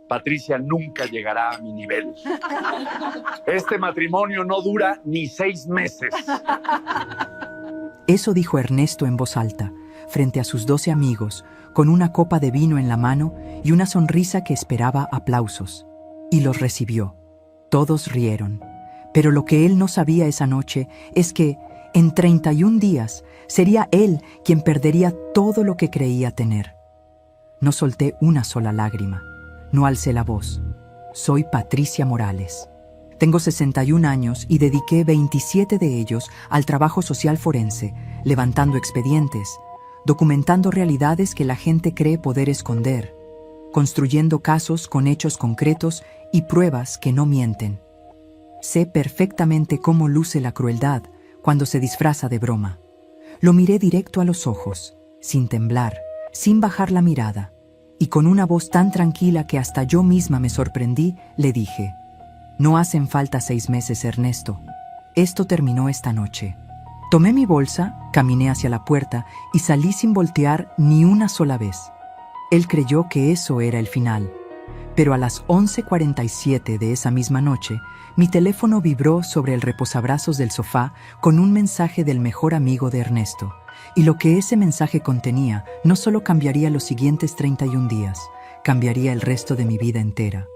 Patricia nunca llegará a mi nivel. Este matrimonio no dura ni 6 meses. Eso dijo Ernesto en voz alta, frente a sus 12 amigos, con una copa de vino en la mano y una sonrisa que esperaba aplausos. Y los recibió. Todos rieron. Pero lo que él no sabía esa noche es que, en 31 días, sería él quien perdería todo lo que creía tener. No solté una sola lágrima. No alcé la voz. Soy Patricia Morales. Tengo 61 años y dediqué 27 de ellos al trabajo social forense, levantando expedientes, documentando realidades que la gente cree poder esconder, construyendo casos con hechos concretos y pruebas que no mienten. Sé perfectamente cómo luce la crueldad cuando se disfraza de broma. Lo miré directo a los ojos, sin temblar, sin bajar la mirada, y con una voz tan tranquila que hasta yo misma me sorprendí, le dije: «No hacen falta 6 meses, Ernesto. Esto terminó esta noche». Tomé mi bolsa, caminé hacia la puerta y salí sin voltear ni una sola vez. Él creyó que eso era el final. Pero a las 11:47 de esa misma noche, mi teléfono vibró sobre el reposabrazos del sofá con un mensaje del mejor amigo de Ernesto. Y lo que ese mensaje contenía no solo cambiaría los siguientes 31 días, cambiaría el resto de mi vida entera.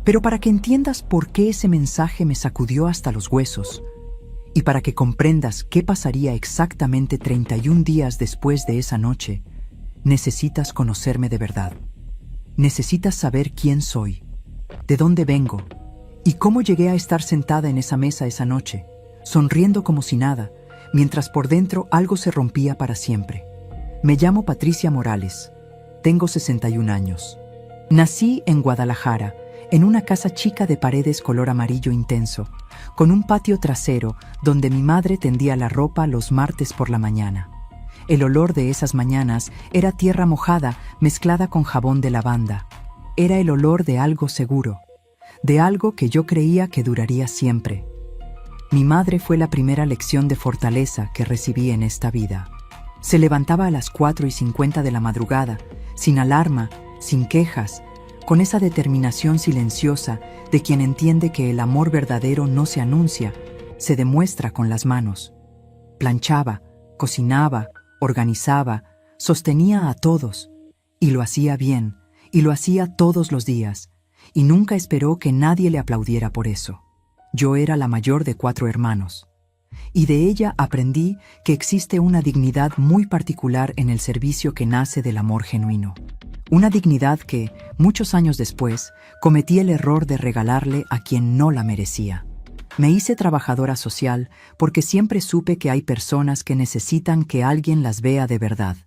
Pero para que entiendas por qué ese mensaje me sacudió hasta los huesos, y para que comprendas qué pasaría exactamente 31 días después de esa noche, necesitas conocerme de verdad. Necesitas saber quién soy, de dónde vengo, y cómo llegué a estar sentada en esa mesa esa noche, sonriendo como si nada, mientras por dentro algo se rompía para siempre. Me llamo Patricia Morales. Tengo 61 años. Nací en Guadalajara, en una casa chica de paredes color amarillo intenso, con un patio trasero donde mi madre tendía la ropa los martes por la mañana. El olor de esas mañanas era tierra mojada mezclada con jabón de lavanda. Era el olor de algo seguro, de algo que yo creía que duraría siempre. Mi madre fue la primera lección de fortaleza que recibí en esta vida. Se levantaba a las 4:50 de la madrugada, sin alarma, sin quejas, con esa determinación silenciosa de quien entiende que el amor verdadero no se anuncia, se demuestra con las manos. Planchaba, cocinaba, organizaba, sostenía a todos, y lo hacía bien, y lo hacía todos los días, y nunca esperó que nadie le aplaudiera por eso. Yo era la mayor de 4 hermanos, y de ella aprendí que existe una dignidad muy particular en el servicio que nace del amor genuino. Una dignidad que, muchos años después, cometí el error de regalarle a quien no la merecía. Me hice trabajadora social porque siempre supe que hay personas que necesitan que alguien las vea de verdad,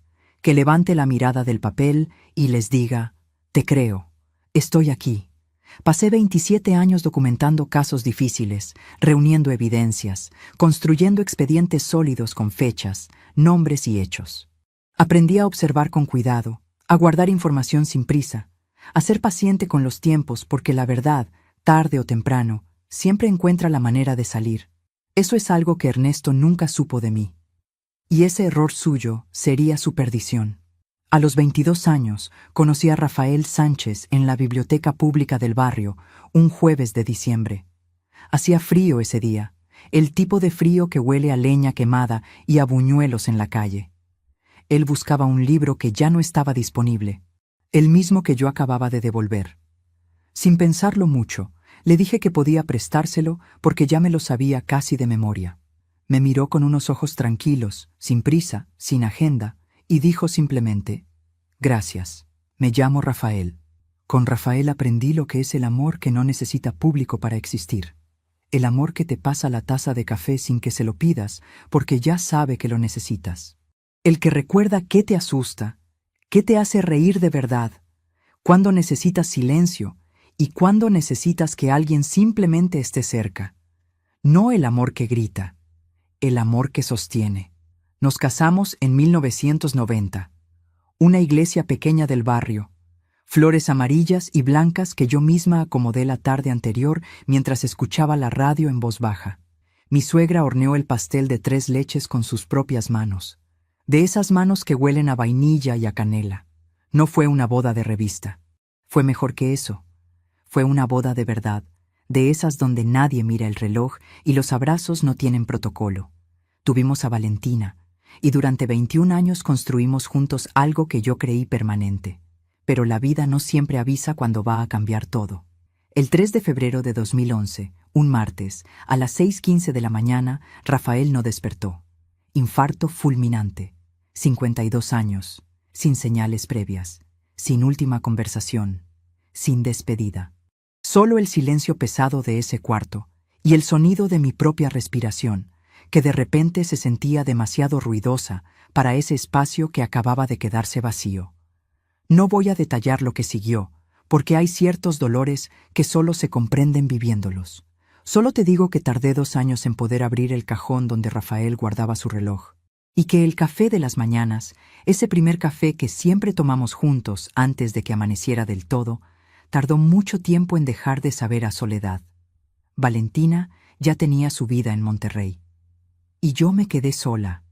que levante la mirada del papel y les diga: «Te creo, estoy aquí». Pasé 27 años documentando casos difíciles, reuniendo evidencias, construyendo expedientes sólidos con fechas, nombres y hechos. Aprendí a observar con cuidado, a guardar información sin prisa, a ser paciente con los tiempos porque la verdad, tarde o temprano, siempre encuentra la manera de salir. Eso es algo que Ernesto nunca supo de mí. Y ese error suyo sería su perdición. A los 22 años, conocí a Rafael Sánchez en la biblioteca pública del barrio, un jueves de diciembre. Hacía frío ese día, el tipo de frío que huele a leña quemada y a buñuelos en la calle. Él buscaba un libro que ya no estaba disponible, el mismo que yo acababa de devolver. Sin pensarlo mucho, le dije que podía prestárselo porque ya me lo sabía casi de memoria. Me miró con unos ojos tranquilos, sin prisa, sin agenda, y dijo simplemente: «Gracias, me llamo Rafael». Con Rafael aprendí lo que es el amor que no necesita público para existir. El amor que te pasa la taza de café sin que se lo pidas porque ya sabe que lo necesitas. El que recuerda qué te asusta, qué te hace reír de verdad, cuándo necesitas silencio y cuándo necesitas que alguien simplemente esté cerca. No el amor que grita, el amor que sostiene. Nos casamos en 1990. Una iglesia pequeña del barrio. Flores amarillas y blancas que yo misma acomodé la tarde anterior mientras escuchaba la radio en voz baja. Mi suegra horneó el pastel de 3 leches con sus propias manos. De esas manos que huelen a vainilla y a canela. No fue una boda de revista. Fue mejor que eso. Fue una boda de verdad, de esas donde nadie mira el reloj y los abrazos no tienen protocolo. Tuvimos a Valentina, y durante 21 años construimos juntos algo que yo creí permanente. Pero la vida no siempre avisa cuando va a cambiar todo. El 3 de febrero de 2011, un martes, a las 6:15 de la mañana, Rafael no despertó. Infarto fulminante. 52 años, sin señales previas, sin última conversación, sin despedida. Solo el silencio pesado de ese cuarto y el sonido de mi propia respiración, que de repente se sentía demasiado ruidosa para ese espacio que acababa de quedarse vacío. No voy a detallar lo que siguió, porque hay ciertos dolores que solo se comprenden viviéndolos. Solo te digo que tardé 2 años en poder abrir el cajón donde Rafael guardaba su reloj, y que el café de las mañanas, ese primer café que siempre tomamos juntos antes de que amaneciera del todo, tardó mucho tiempo en dejar de saber a soledad. Valentina ya tenía su vida en Monterrey. Y yo me quedé sola,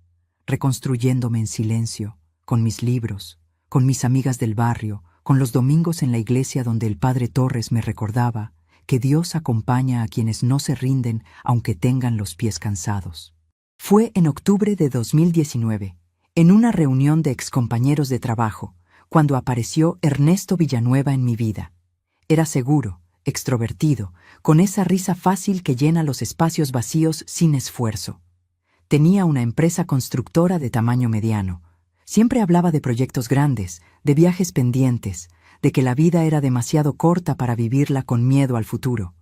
reconstruyéndome en silencio, con mis libros, con mis amigas del barrio, con los domingos en la iglesia donde el padre Torres me recordaba que Dios acompaña a quienes no se rinden aunque tengan los pies cansados. Fue en octubre de 2019, en una reunión de excompañeros de trabajo, cuando apareció Ernesto Villanueva en mi vida. Era seguro, extrovertido, con esa risa fácil que llena los espacios vacíos sin esfuerzo. Tenía una empresa constructora de tamaño mediano. Siempre hablaba de proyectos grandes, de viajes pendientes, de que la vida era demasiado corta para vivirla con miedo al futuro.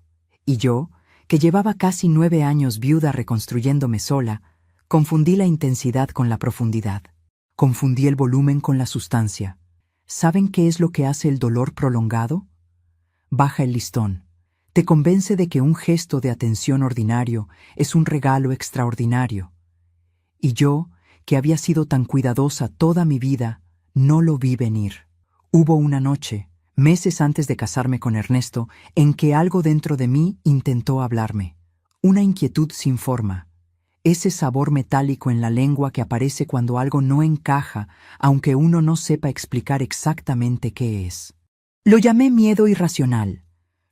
Y yo, que llevaba casi 9 años viuda reconstruyéndome sola, confundí la intensidad con la profundidad. Confundí el volumen con la sustancia. ¿Saben qué es lo que hace el dolor prolongado? Baja el listón. Te convence de que un gesto de atención ordinario es un regalo extraordinario. Y yo, que había sido tan cuidadosa toda mi vida, no lo vi venir. Hubo una noche, meses antes de casarme con Ernesto, en que algo dentro de mí intentó hablarme. Una inquietud sin forma. Ese sabor metálico en la lengua que aparece cuando algo no encaja, aunque uno no sepa explicar exactamente qué es. Lo llamé miedo irracional.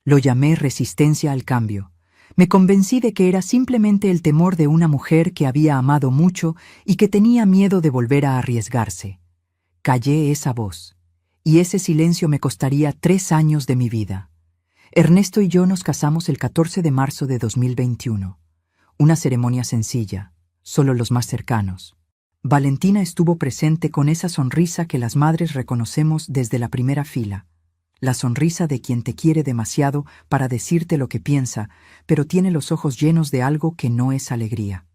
Lo llamé resistencia al cambio. Me convencí de que era simplemente el temor de una mujer que había amado mucho y que tenía miedo de volver a arriesgarse. Callé esa voz, y ese silencio me costaría 3 años de mi vida. Ernesto y yo nos casamos el 14 de marzo de 2021. Una ceremonia sencilla, solo los más cercanos. Valentina estuvo presente con esa sonrisa que las madres reconocemos desde la primera fila. La sonrisa de quien te quiere demasiado para decirte lo que piensa, pero tiene los ojos llenos de algo que no es alegría.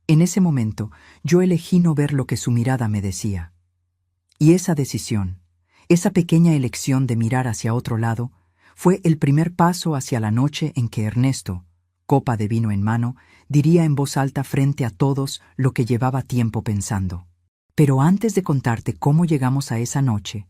En ese momento, yo elegí no ver lo que su mirada me decía. Y esa decisión, esa pequeña elección de mirar hacia otro lado, fue el primer paso hacia la noche en que Ernesto, copa de vino en mano, diría en voz alta frente a todos lo que llevaba tiempo pensando. Pero antes de contarte cómo llegamos a esa noche,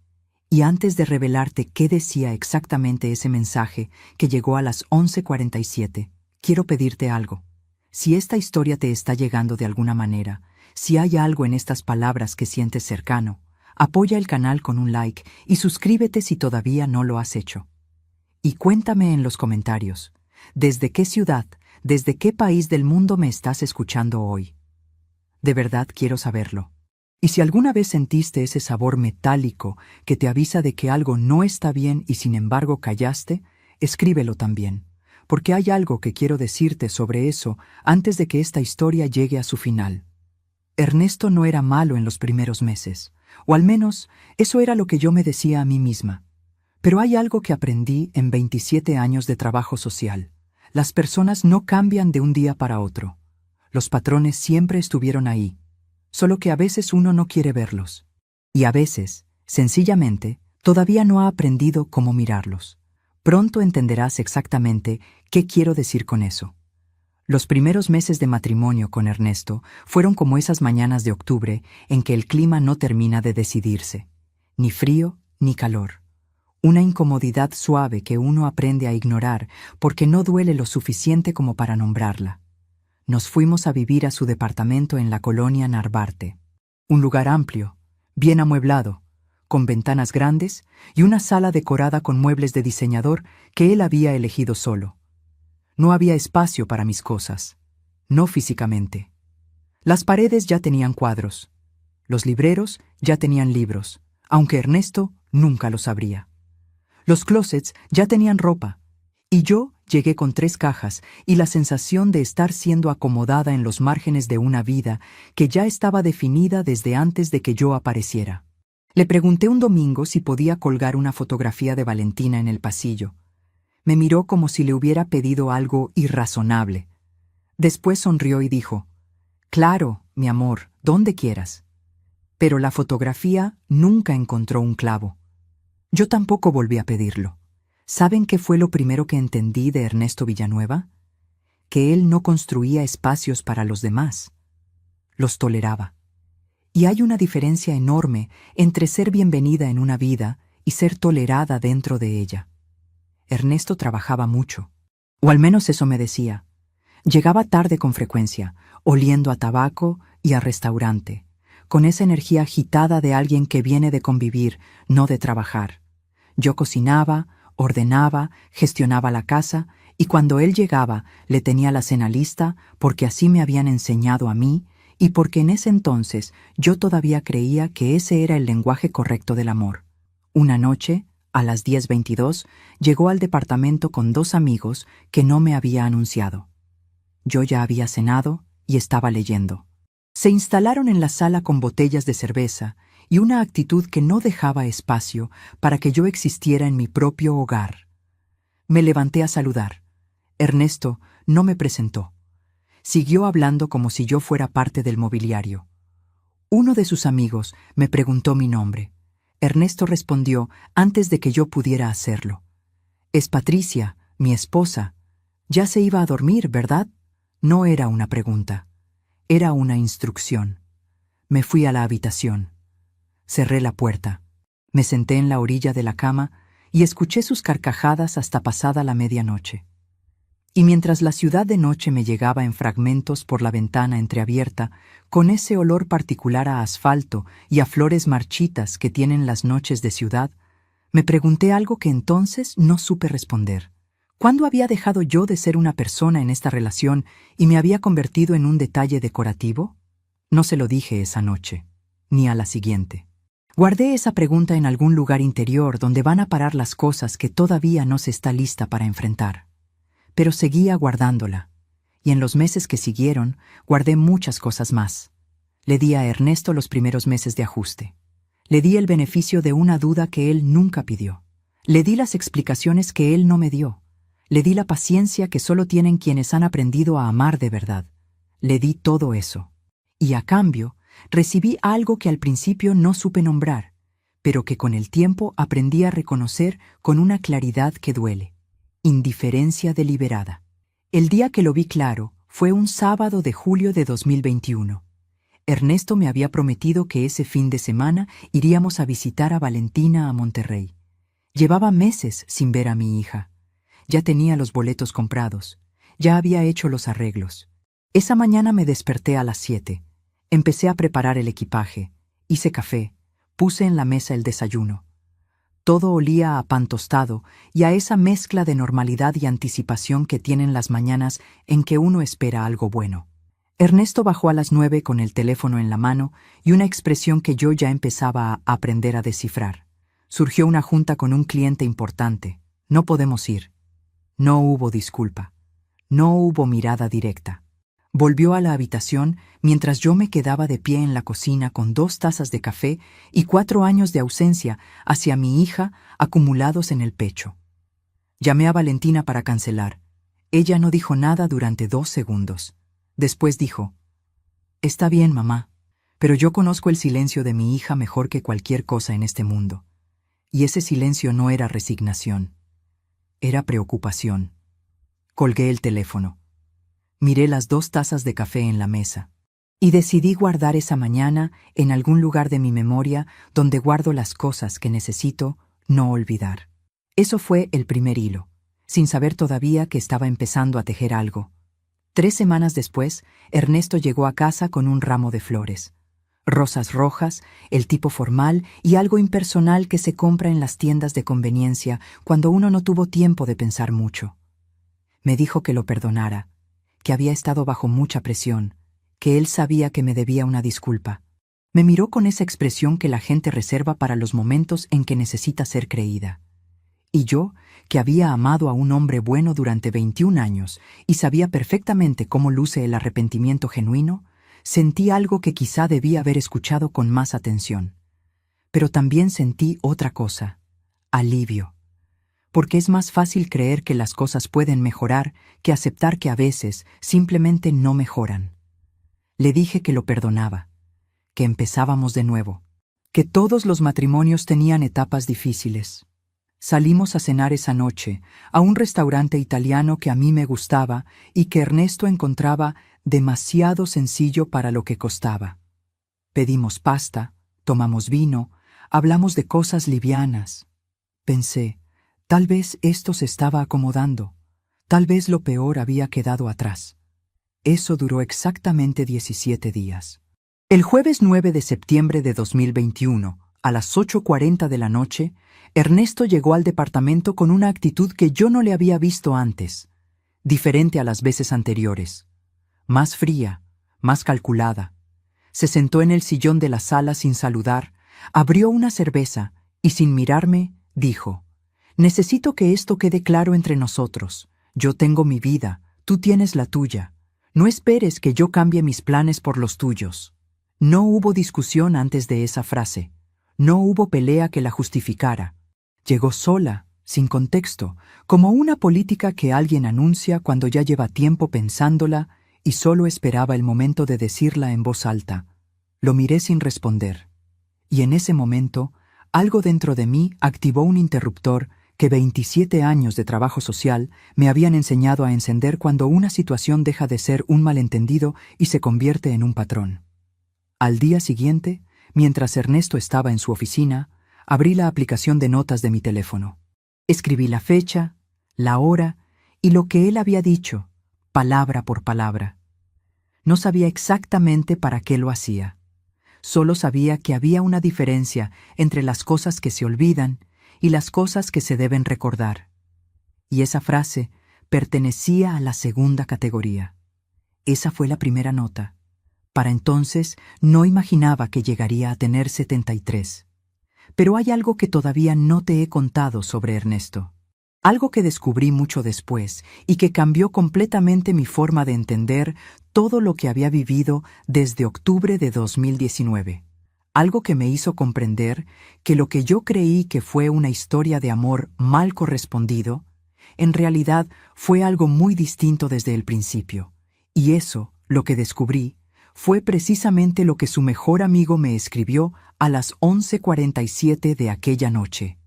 y antes de revelarte qué decía exactamente ese mensaje que llegó a las 11:47, quiero pedirte algo. Si esta historia te está llegando de alguna manera, si hay algo en estas palabras que sientes cercano, apoya el canal con un like y suscríbete si todavía no lo has hecho. Y cuéntame en los comentarios, ¿desde qué ciudad, desde qué país del mundo me estás escuchando hoy? De verdad quiero saberlo. Y si alguna vez sentiste ese sabor metálico que te avisa de que algo no está bien y sin embargo callaste, escríbelo también, porque hay algo que quiero decirte sobre eso antes de que esta historia llegue a su final. Ernesto no era malo en los primeros meses, o al menos eso era lo que yo me decía a mí misma. Pero hay algo que aprendí en 27 años de trabajo social. Las personas no cambian de un día para otro. Los patrones siempre estuvieron ahí, solo que a veces uno no quiere verlos. Y a veces, sencillamente, todavía no ha aprendido cómo mirarlos. Pronto entenderás exactamente qué quiero decir con eso. Los primeros meses de matrimonio con Ernesto fueron como esas mañanas de octubre en que el clima no termina de decidirse, ni frío ni calor. Una incomodidad suave que uno aprende a ignorar porque no duele lo suficiente como para nombrarla. Nos fuimos a vivir a su departamento en la colonia Narvarte. Un lugar amplio, bien amueblado, con ventanas grandes y una sala decorada con muebles de diseñador que él había elegido solo. No había espacio para mis cosas, no físicamente. Las paredes ya tenían cuadros. Los libreros ya tenían libros, aunque Ernesto nunca los abría. Los closets ya tenían ropa, y yo llegué con 3 cajas y la sensación de estar siendo acomodada en los márgenes de una vida que ya estaba definida desde antes de que yo apareciera. Le pregunté un domingo si podía colgar una fotografía de Valentina en el pasillo. Me miró como si le hubiera pedido algo irrazonable. Después sonrió y dijo: «Claro, mi amor, donde quieras». Pero la fotografía nunca encontró un clavo. Yo tampoco volví a pedirlo. ¿Saben qué fue lo primero que entendí de Ernesto Villanueva? Que él no construía espacios para los demás. Los toleraba. Y hay una diferencia enorme entre ser bienvenida en una vida y ser tolerada dentro de ella. Ernesto trabajaba mucho, o al menos eso me decía. Llegaba tarde con frecuencia, oliendo a tabaco y a restaurante, con esa energía agitada de alguien que viene de convivir, no de trabajar. Yo cocinaba, ordenaba, gestionaba la casa, y cuando él llegaba le tenía la cena lista porque así me habían enseñado a mí y porque en ese entonces yo todavía creía que ese era el lenguaje correcto del amor. Una noche, a las 10:22, llegó al departamento con 2 amigos que no me había anunciado. Yo ya había cenado y estaba leyendo. Se instalaron en la sala con botellas de cerveza y una actitud que no dejaba espacio para que yo existiera en mi propio hogar. Me levanté a saludar. Ernesto no me presentó. Siguió hablando como si yo fuera parte del mobiliario. Uno de sus amigos me preguntó mi nombre. Ernesto respondió antes de que yo pudiera hacerlo. «Es Patricia, mi esposa. Ya se iba a dormir, ¿verdad?» No era una pregunta. Era una instrucción. Me fui a la habitación. Cerré la puerta. Me senté en la orilla de la cama y escuché sus carcajadas hasta pasada la medianoche. Y mientras la ciudad de noche me llegaba en fragmentos por la ventana entreabierta, con ese olor particular a asfalto y a flores marchitas que tienen las noches de ciudad, me pregunté algo que entonces no supe responder. ¿Cuándo había dejado yo de ser una persona en esta relación y me había convertido en un detalle decorativo? No se lo dije esa noche, ni a la siguiente. Guardé esa pregunta en algún lugar interior donde van a parar las cosas que todavía no se está lista para enfrentar. Pero seguía guardándola, y en los meses que siguieron guardé muchas cosas más. Le di a Ernesto los primeros meses de ajuste. Le di el beneficio de una duda que él nunca pidió. Le di las explicaciones que él no me dio. Le di la paciencia que solo tienen quienes han aprendido a amar de verdad. Le di todo eso. Y a cambio, recibí algo que al principio no supe nombrar, pero que con el tiempo aprendí a reconocer con una claridad que duele. Indiferencia deliberada. El día que lo vi claro fue un sábado de julio de 2021. Ernesto me había prometido que ese fin de semana iríamos a visitar a Valentina a Monterrey. Llevaba meses sin ver a mi hija. Ya tenía los boletos comprados. Ya había hecho los arreglos. Esa mañana me desperté a las 7. Empecé a preparar el equipaje. Hice café. Puse en la mesa el desayuno. Todo olía a pan tostado y a esa mezcla de normalidad y anticipación que tienen las mañanas en que uno espera algo bueno. Ernesto bajó a las 9 con el teléfono en la mano y una expresión que yo ya empezaba a aprender a descifrar. Surgió una junta con un cliente importante. No podemos ir. No hubo disculpa. No hubo mirada directa. Volvió a la habitación mientras yo me quedaba de pie en la cocina con 2 tazas de café y 4 años de ausencia hacia mi hija acumulados en el pecho. Llamé a Valentina para cancelar. Ella no dijo nada durante 2 segundos. Después dijo: «Está bien, mamá, pero yo conozco el silencio de mi hija mejor que cualquier cosa en este mundo». Y ese silencio no era resignación. Era preocupación. Colgué el teléfono. Miré las 2 tazas de café en la mesa. Y decidí guardar esa mañana en algún lugar de mi memoria donde guardo las cosas que necesito no olvidar. Eso fue el primer hilo, sin saber todavía que estaba empezando a tejer algo. 3 semanas después, Ernesto llegó a casa con un ramo de flores. Rosas rojas, el tipo formal y algo impersonal que se compra en las tiendas de conveniencia cuando uno no tuvo tiempo de pensar mucho. Me dijo que lo perdonara, que había estado bajo mucha presión, que él sabía que me debía una disculpa. Me miró con esa expresión que la gente reserva para los momentos en que necesita ser creída. Y yo, que había amado a un hombre bueno durante 21 años y sabía perfectamente cómo luce el arrepentimiento genuino, sentí algo que quizá debía haber escuchado con más atención. Pero también sentí otra cosa: alivio. Porque es más fácil creer que las cosas pueden mejorar que aceptar que a veces simplemente no mejoran. Le dije que lo perdonaba, que empezábamos de nuevo, que todos los matrimonios tenían etapas difíciles. Salimos a cenar esa noche a un restaurante italiano que a mí me gustaba y que Ernesto encontraba demasiado sencillo para lo que costaba. Pedimos pasta, tomamos vino, hablamos de cosas livianas. Pensé, tal vez esto se estaba acomodando, tal vez lo peor había quedado atrás. Eso duró exactamente 17 días. El jueves 9 de septiembre de 2021, a las 8:40 de la noche, Ernesto llegó al departamento con una actitud que yo no le había visto antes, diferente a las veces anteriores, más fría, más calculada. Se sentó en el sillón de la sala sin saludar, abrió una cerveza y sin mirarme, dijo: «Necesito que esto quede claro entre nosotros. Yo tengo mi vida, tú tienes la tuya. No esperes que yo cambie mis planes por los tuyos». No hubo discusión antes de esa frase. No hubo pelea que la justificara. Llegó sola, sin contexto, como una política que alguien anuncia cuando ya lleva tiempo pensándola y solo esperaba el momento de decirla en voz alta. Lo miré sin responder. Y en ese momento, algo dentro de mí activó un interruptor que 27 años de trabajo social me habían enseñado a encender cuando una situación deja de ser un malentendido y se convierte en un patrón. Al día siguiente, mientras Ernesto estaba en su oficina, abrí la aplicación de notas de mi teléfono. Escribí la fecha, la hora y lo que él había dicho, palabra por palabra. No sabía exactamente para qué lo hacía. Solo sabía que había una diferencia entre las cosas que se olvidan y las cosas que se deben recordar. Y esa frase pertenecía a la segunda categoría. Esa fue la primera nota. Para entonces no imaginaba que llegaría a tener 73. Pero hay algo que todavía no te he contado sobre Ernesto. Algo que descubrí mucho después y que cambió completamente mi forma de entender todo lo que había vivido desde octubre de 2019. Algo que me hizo comprender que lo que yo creí que fue una historia de amor mal correspondido, en realidad fue algo muy distinto desde el principio. Y eso, lo que descubrí, fue precisamente lo que su mejor amigo me escribió a las 11:47 de aquella noche.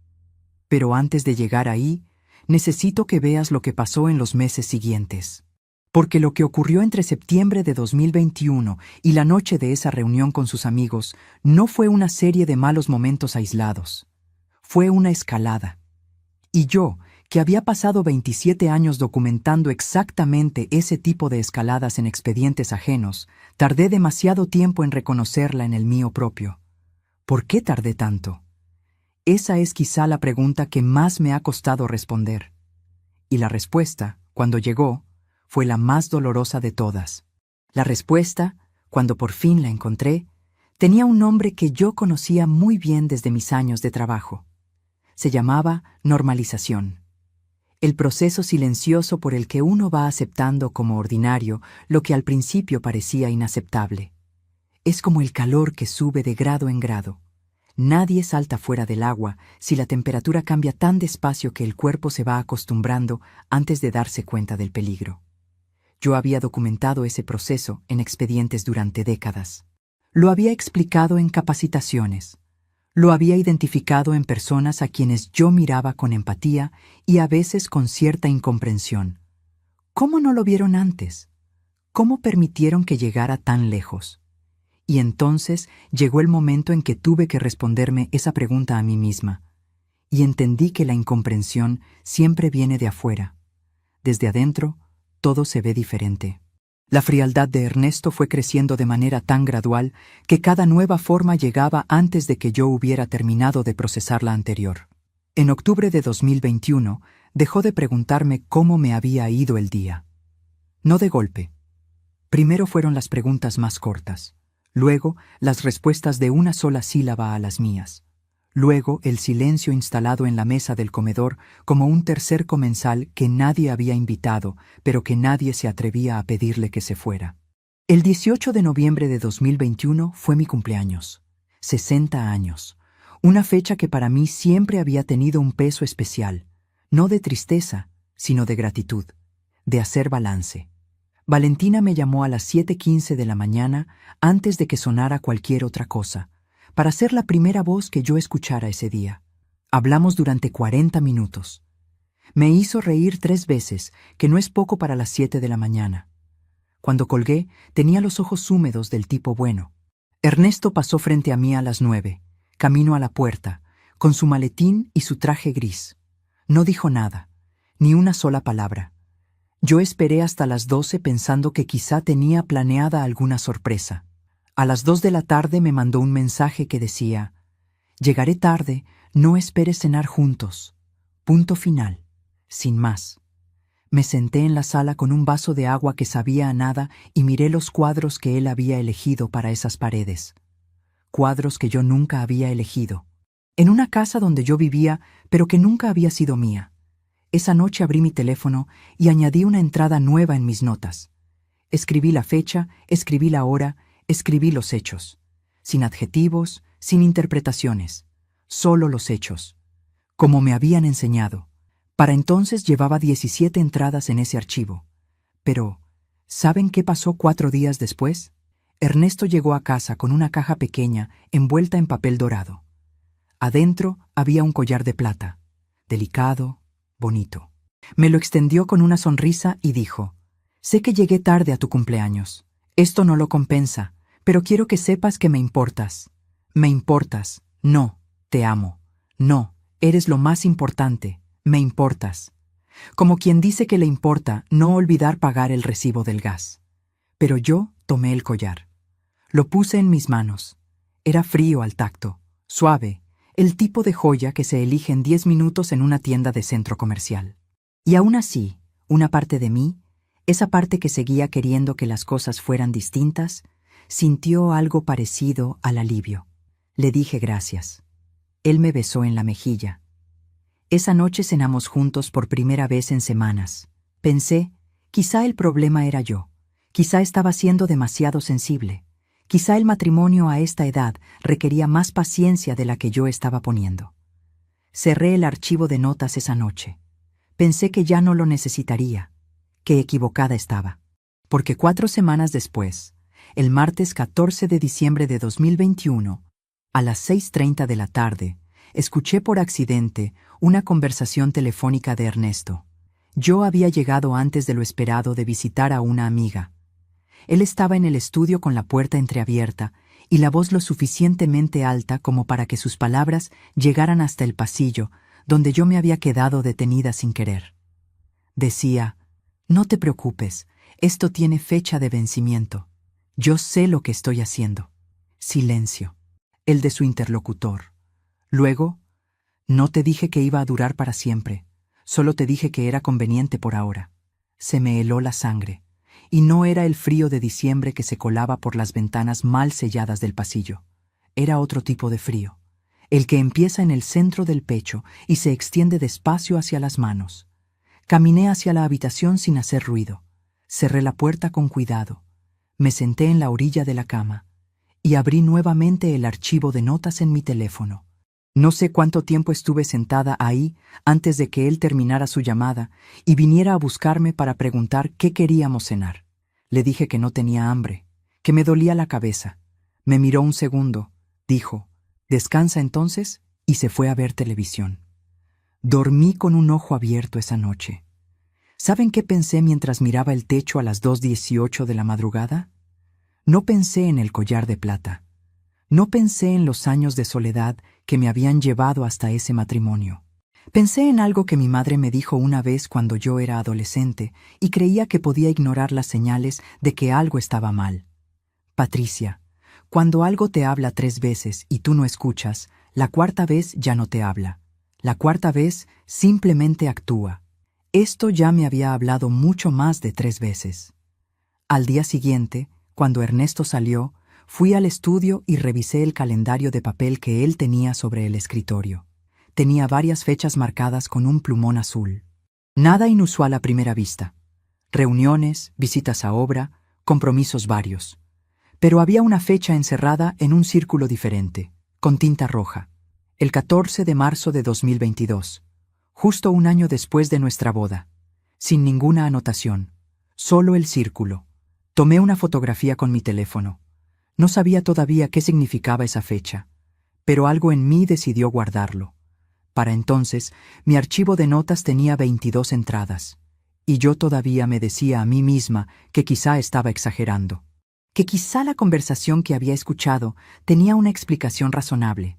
Pero antes de llegar ahí, necesito que veas lo que pasó en los meses siguientes. Porque lo que ocurrió entre septiembre de 2021 y la noche de esa reunión con sus amigos no fue una serie de malos momentos aislados. Fue una escalada. Y yo, que había pasado 27 años documentando exactamente ese tipo de escaladas en expedientes ajenos, tardé demasiado tiempo en reconocerla en el mío propio. ¿Por qué tardé tanto? Esa es quizá la pregunta que más me ha costado responder. Y la respuesta, cuando llegó, fue la más dolorosa de todas. La respuesta, cuando por fin la encontré, tenía un nombre que yo conocía muy bien desde mis años de trabajo. Se llamaba normalización. El proceso silencioso por el que uno va aceptando como ordinario lo que al principio parecía inaceptable. Es como el calor que sube de grado en grado. Nadie salta fuera del agua si la temperatura cambia tan despacio que el cuerpo se va acostumbrando antes de darse cuenta del peligro. Yo había documentado ese proceso en expedientes durante décadas. Lo había explicado en capacitaciones. Lo había identificado en personas a quienes yo miraba con empatía y a veces con cierta incomprensión. ¿Cómo no lo vieron antes? ¿Cómo permitieron que llegara tan lejos? Y entonces llegó el momento en que tuve que responderme esa pregunta a mí misma. Y entendí que la incomprensión siempre viene de afuera. Desde adentro, todo se ve diferente. La frialdad de Ernesto fue creciendo de manera tan gradual que cada nueva forma llegaba antes de que yo hubiera terminado de procesar la anterior. En octubre de 2021, dejó de preguntarme cómo me había ido el día. No de golpe. Primero fueron las preguntas más cortas, luego las respuestas de una sola sílaba a las mías, luego el silencio instalado en la mesa del comedor como un tercer comensal que nadie había invitado, pero que nadie se atrevía a pedirle que se fuera. El 18 de noviembre de 2021 fue mi cumpleaños, 60 años, una fecha que para mí siempre había tenido un peso especial, no de tristeza, sino de gratitud, de hacer balance. Valentina me llamó a las 7:15 de la mañana antes de que sonara cualquier otra cosa, para ser la primera voz que yo escuchara ese día. Hablamos durante 40 minutos. Me hizo reír 3 veces, que no es poco para las 7 de la mañana. Cuando colgué, tenía los ojos húmedos del tipo bueno. Ernesto pasó frente a mí a las 9, camino a la puerta, con su maletín y su traje gris. No dijo nada, ni una sola palabra. Yo esperé hasta las 12 pensando que quizá tenía planeada alguna sorpresa. A las 2 de la tarde me mandó un mensaje que decía: «Llegaré tarde, no esperes cenar juntos. Punto final. Sin más». Me senté en la sala con un vaso de agua que sabía a nada y miré los cuadros que él había elegido para esas paredes. Cuadros que yo nunca había elegido. En una casa donde yo vivía, pero que nunca había sido mía. Esa noche abrí mi teléfono y añadí una entrada nueva en mis notas. Escribí la fecha, escribí la hora, escribí los hechos. Sin adjetivos, sin interpretaciones. Solo los hechos. Como me habían enseñado. Para entonces llevaba 17 entradas en ese archivo. Pero, ¿saben qué pasó 4 días después? Ernesto llegó a casa con una caja pequeña envuelta en papel dorado. Adentro había un collar de plata, delicado, bonito. Me lo extendió con una sonrisa y dijo: «Sé que llegué tarde a tu cumpleaños. Esto no lo compensa, pero quiero que sepas que me importas. Me importas. No, te amo. No, eres lo más importante. Me importas». Como quien dice que le importa no olvidar pagar el recibo del gas. Pero yo tomé el collar. Lo puse en mis manos. Era frío al tacto, suave, el tipo de joya que se elige en 10 minutos en una tienda de centro comercial. Y aún así, una parte de mí, esa parte que seguía queriendo que las cosas fueran distintas, sintió algo parecido al alivio. Le dije gracias. Él me besó en la mejilla. Esa noche cenamos juntos por primera vez en semanas. Pensé, quizá el problema era yo. Quizá estaba siendo demasiado sensible. Quizá el matrimonio a esta edad requería más paciencia de la que yo estaba poniendo. Cerré el archivo de notas esa noche. Pensé que ya no lo necesitaría, que equivocada estaba. Porque 4 semanas después, el martes 14 de diciembre de 2021, a las 6:30 de la tarde, escuché por accidente una conversación telefónica de Ernesto. Yo había llegado antes de lo esperado de visitar a una amiga. Él estaba en el estudio con la puerta entreabierta y la voz lo suficientemente alta como para que sus palabras llegaran hasta el pasillo, donde yo me había quedado detenida sin querer. Decía: «No te preocupes, esto tiene fecha de vencimiento. Yo sé lo que estoy haciendo». Silencio. El de su interlocutor. Luego: «No te dije que iba a durar para siempre, solo te dije que era conveniente por ahora». Se me heló la sangre. Y no era el frío de diciembre que se colaba por las ventanas mal selladas del pasillo. Era otro tipo de frío, el que empieza en el centro del pecho y se extiende despacio hacia las manos. Caminé hacia la habitación sin hacer ruido. Cerré la puerta con cuidado. Me senté en la orilla de la cama y abrí nuevamente el archivo de notas en mi teléfono. No sé cuánto tiempo estuve sentada ahí antes de que él terminara su llamada y viniera a buscarme para preguntar qué queríamos cenar. Le dije que no tenía hambre, que me dolía la cabeza. Me miró un segundo, dijo: «Descansa entonces», y se fue a ver televisión. Dormí con un ojo abierto esa noche. ¿Saben qué pensé mientras miraba el techo a las 2:18 de la madrugada? No pensé en el collar de plata. No pensé en los años de soledad que me habían llevado hasta ese matrimonio. Pensé en algo que mi madre me dijo una vez cuando yo era adolescente y creía que podía ignorar las señales de que algo estaba mal. Patricia, cuando algo te habla 3 veces y tú no escuchas, la cuarta vez ya no te habla. La cuarta vez simplemente actúa. Esto ya me había hablado mucho más de 3 veces. Al día siguiente, cuando Ernesto salió, fui al estudio y revisé el calendario de papel que él tenía sobre el escritorio. Tenía varias fechas marcadas con un plumón azul. Nada inusual a primera vista. Reuniones, visitas a obra, compromisos varios. Pero había una fecha encerrada en un círculo diferente, con tinta roja. El 14 de marzo de 2022. Justo un año después de nuestra boda. Sin ninguna anotación. Solo el círculo. Tomé una fotografía con mi teléfono. No sabía todavía qué significaba esa fecha, pero algo en mí decidió guardarlo. Para entonces, mi archivo de notas tenía 22 entradas, y yo todavía me decía a mí misma que quizá estaba exagerando, que quizá la conversación que había escuchado tenía una explicación razonable,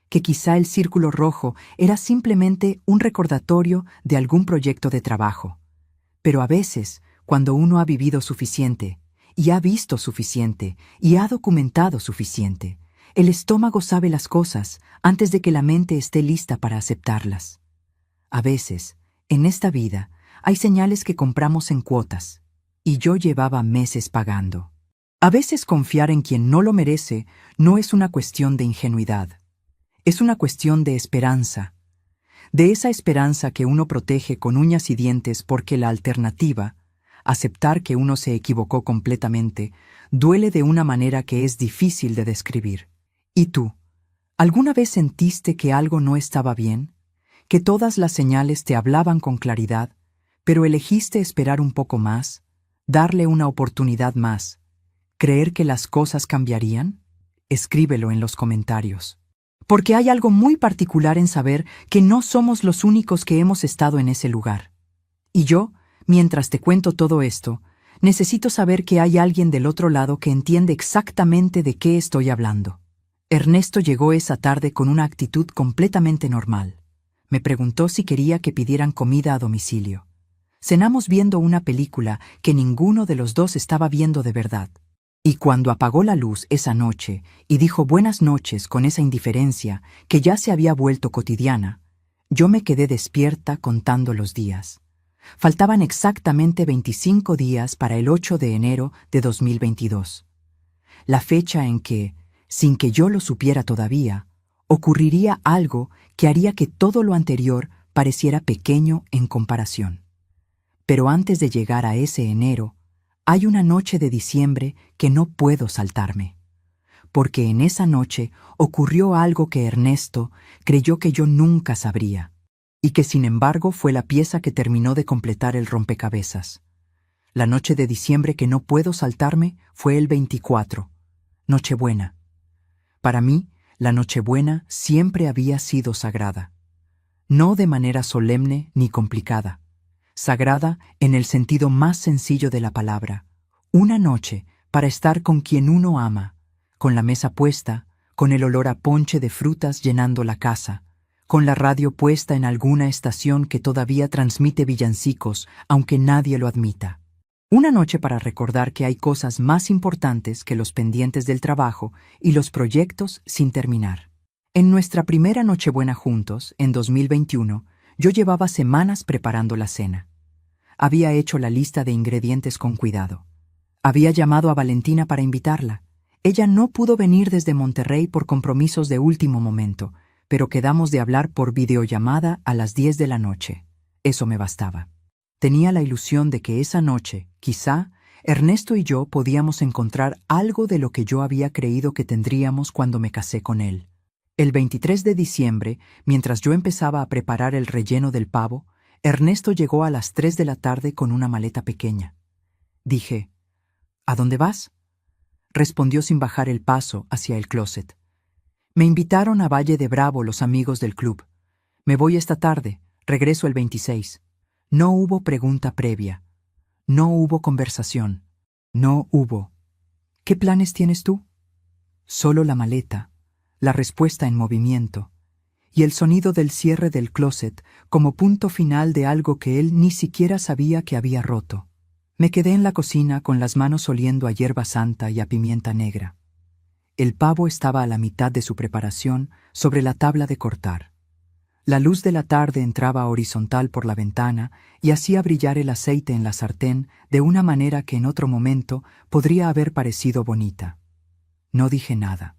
que quizá el círculo rojo era simplemente un recordatorio de algún proyecto de trabajo. Pero a veces, cuando uno ha vivido suficiente, y ha visto suficiente, y ha documentado suficiente, el estómago sabe las cosas antes de que la mente esté lista para aceptarlas. A veces, en esta vida, hay señales que compramos en cuotas, y yo llevaba meses pagando. A veces confiar en quien no lo merece no es una cuestión de ingenuidad, es una cuestión de esperanza. De esa esperanza que uno protege con uñas y dientes porque la alternativa, aceptar que uno se equivocó completamente, duele de una manera que es difícil de describir. ¿Y tú? ¿Alguna vez sentiste que algo no estaba bien? ¿Que todas las señales te hablaban con claridad, pero elegiste esperar un poco más, darle una oportunidad más, creer que las cosas cambiarían? Escríbelo en los comentarios. Porque hay algo muy particular en saber que no somos los únicos que hemos estado en ese lugar. Y yo, mientras te cuento todo esto, necesito saber que hay alguien del otro lado que entiende exactamente de qué estoy hablando. Ernesto llegó esa tarde con una actitud completamente normal. Me preguntó si quería que pidieran comida a domicilio. Cenamos viendo una película que ninguno de los dos estaba viendo de verdad. Y cuando apagó la luz esa noche y dijo buenas noches con esa indiferencia que ya se había vuelto cotidiana, yo me quedé despierta contando los días. Faltaban exactamente 25 días para el 8 de enero de 2022. La fecha en que, sin que yo lo supiera todavía, ocurriría algo que haría que todo lo anterior pareciera pequeño en comparación. Pero antes de llegar a ese enero, hay una noche de diciembre que no puedo saltarme, porque en esa noche ocurrió algo que Ernesto creyó que yo nunca sabría, y que sin embargo fue la pieza que terminó de completar el rompecabezas. La noche de diciembre que no puedo saltarme fue el 24, Nochebuena. Para mí, la Nochebuena siempre había sido sagrada. No de manera solemne ni complicada. Sagrada en el sentido más sencillo de la palabra. Una noche para estar con quien uno ama, con la mesa puesta, con el olor a ponche de frutas llenando la casa, con la radio puesta en alguna estación que todavía transmite villancicos, aunque nadie lo admita. Una noche para recordar que hay cosas más importantes que los pendientes del trabajo y los proyectos sin terminar. En nuestra primera Nochebuena juntos, en 2021, yo llevaba semanas preparando la cena. Había hecho la lista de ingredientes con cuidado. Había llamado a Valentina para invitarla. Ella no pudo venir desde Monterrey por compromisos de último momento, pero quedamos de hablar por videollamada a las 10 de la noche. Eso me bastaba. Tenía la ilusión de que esa noche, quizá, Ernesto y yo podíamos encontrar algo de lo que yo había creído que tendríamos cuando me casé con él. El 23 de diciembre, mientras yo empezaba a preparar el relleno del pavo, Ernesto llegó a las 3 de la tarde con una maleta pequeña. Dije, ¿a dónde vas? Respondió sin bajar el paso hacia el closet. Me invitaron a Valle de Bravo los amigos del club. Me voy esta tarde, regreso el 26. No hubo pregunta previa. No hubo conversación. No hubo. ¿Qué planes tienes tú? Solo la maleta, la respuesta en movimiento. y el sonido del cierre del closet como punto final de algo que él ni siquiera sabía que había roto. Me quedé en la cocina con las manos oliendo a hierba santa y a pimienta negra. El pavo estaba a la mitad de su preparación sobre la tabla de cortar. La luz de la tarde entraba horizontal por la ventana y hacía brillar el aceite en la sartén de una manera que en otro momento podría haber parecido bonita. No dije nada.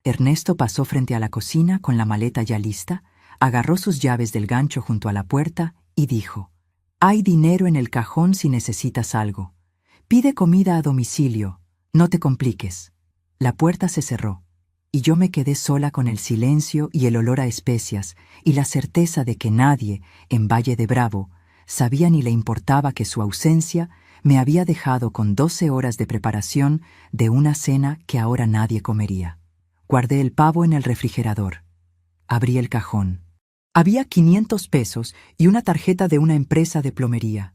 Ernesto pasó frente a la cocina con la maleta ya lista, agarró sus llaves del gancho junto a la puerta y dijo: «Hay dinero en el cajón si necesitas algo. Pide comida a domicilio, no te compliques». La puerta se cerró, y yo me quedé sola con el silencio y el olor a especias y la certeza de que nadie, en Valle de Bravo, sabía ni le importaba que su ausencia me había dejado con 12 horas de preparación de una cena que ahora nadie comería. Guardé el pavo en el refrigerador. Abrí el cajón. Había 500 pesos y una tarjeta de una empresa de plomería.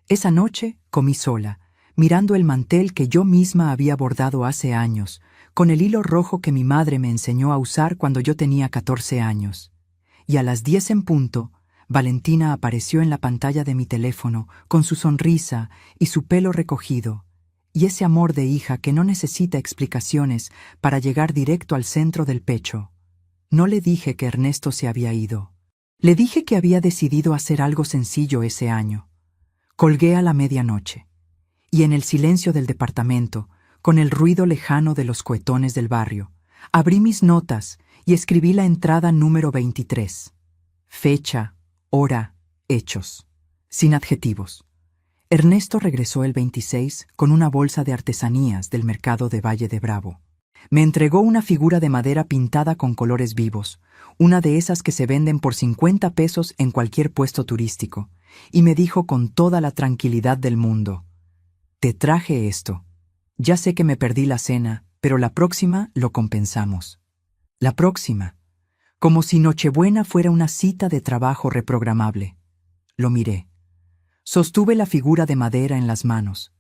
Esa noche comí sola, mirando el mantel que yo misma había bordado hace años, con el hilo rojo que mi madre me enseñó a usar cuando yo tenía 14 años. Y a las 10 en punto, Valentina apareció en la pantalla de mi teléfono, con su sonrisa y su pelo recogido, y ese amor de hija que no necesita explicaciones para llegar directo al centro del pecho. No le dije que Ernesto se había ido. Le dije que había decidido hacer algo sencillo ese año. Colgué a la medianoche, y en el silencio del departamento, con el ruido lejano de los cohetones del barrio, abrí mis notas y escribí la entrada número 23. Fecha, hora, hechos. Sin adjetivos. Ernesto regresó el 26 con una bolsa de artesanías del mercado de Valle de Bravo. Me entregó una figura de madera pintada con colores vivos, una de esas que se venden por 50 pesos en cualquier puesto turístico, y me dijo con toda la tranquilidad del mundo: «Te traje esto. Ya sé que me perdí la cena, pero la próxima lo compensamos». La próxima. Como si Nochebuena fuera una cita de trabajo reprogramable. Lo miré. Sostuve la figura de madera en las manos.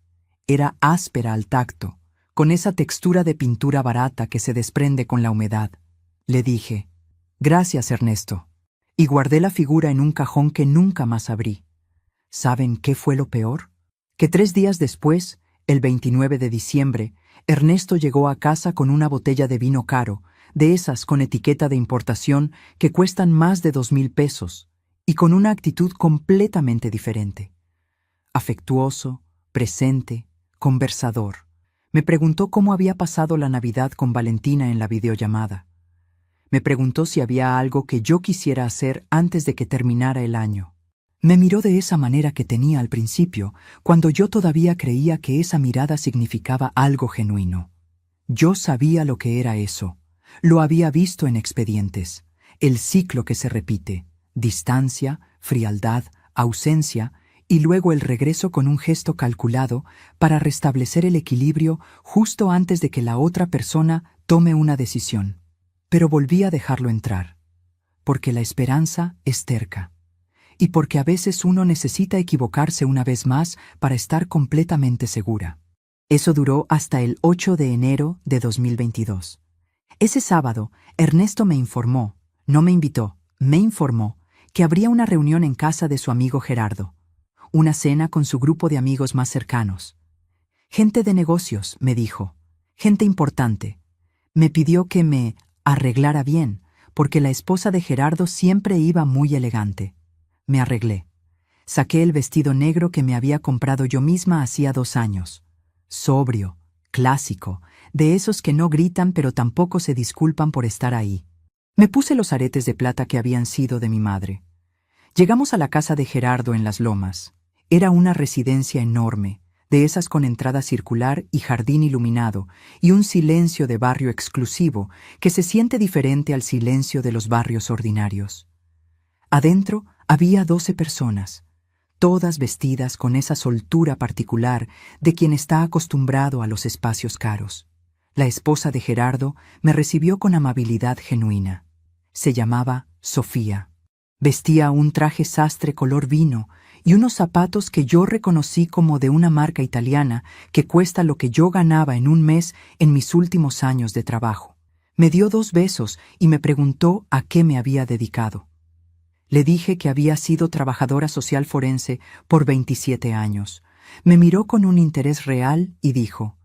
Era áspera al tacto, con esa textura de pintura barata que se desprende con la humedad. Le dije: «Gracias, Ernesto», y guardé la figura en un cajón que nunca más abrí. ¿Saben qué fue lo peor? Que 3 días después, el 29 de diciembre, Ernesto llegó a casa con una botella de vino caro, de esas con etiqueta de importación que cuestan más de 2,000 pesos, y con una actitud completamente diferente. Afectuoso, presente, conversador. Me preguntó cómo había pasado la Navidad con Valentina en la videollamada. Me preguntó si había algo que yo quisiera hacer antes de que terminara el año. Me miró de esa manera que tenía al principio, cuando yo todavía creía que esa mirada significaba algo genuino. Yo sabía lo que era eso. Lo había visto en expedientes. El ciclo que se repite: distancia, frialdad, ausencia, y luego el regreso con un gesto calculado para restablecer el equilibrio justo antes de que la otra persona tome una decisión. Pero volví a dejarlo entrar, porque la esperanza es terca, y porque a veces uno necesita equivocarse una vez más para estar completamente segura. Eso duró hasta el 8 de enero de 2022. Ese sábado, Ernesto me informó, no me invitó, me informó, que habría una reunión en casa de su amigo Gerardo. Una cena con su grupo de amigos más cercanos. Gente de negocios, me dijo. Gente importante. Me pidió que me arreglara bien, porque la esposa de Gerardo siempre iba muy elegante. Me arreglé. Saqué el vestido negro que me había comprado yo misma hacía 2 años. Sobrio, clásico, de esos que no gritan pero tampoco se disculpan por estar ahí. Me puse los aretes de plata que habían sido de mi madre. Llegamos a la casa de Gerardo en Las Lomas. Era una residencia enorme, de esas con entrada circular y jardín iluminado, y un silencio de barrio exclusivo que se siente diferente al silencio de los barrios ordinarios. Adentro había 12 personas, todas vestidas con esa soltura particular de quien está acostumbrado a los espacios caros. La esposa de Gerardo me recibió con amabilidad genuina. Se llamaba Sofía. Vestía un traje sastre color vino y unos zapatos que yo reconocí como de una marca italiana que cuesta lo que yo ganaba en un mes en mis últimos años de trabajo. Me dio 2 besos y me preguntó a qué me había dedicado. Le dije que había sido trabajadora social forense por 27 años. Me miró con un interés real y dijo: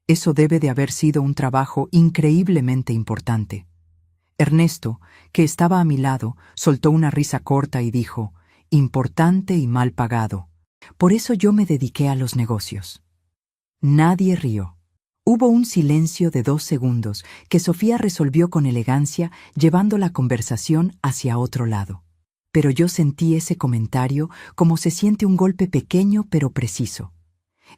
«Eso debe de haber sido un trabajo increíblemente importante». Ernesto, que estaba a mi lado, soltó una risa corta y dijo: «Importante y mal pagado. Por eso yo me dediqué a los negocios». Nadie rió. Hubo un silencio de 2 segundos que Sofía resolvió con elegancia, llevando la conversación hacia otro lado. Pero yo sentí ese comentario como se siente un golpe pequeño pero preciso,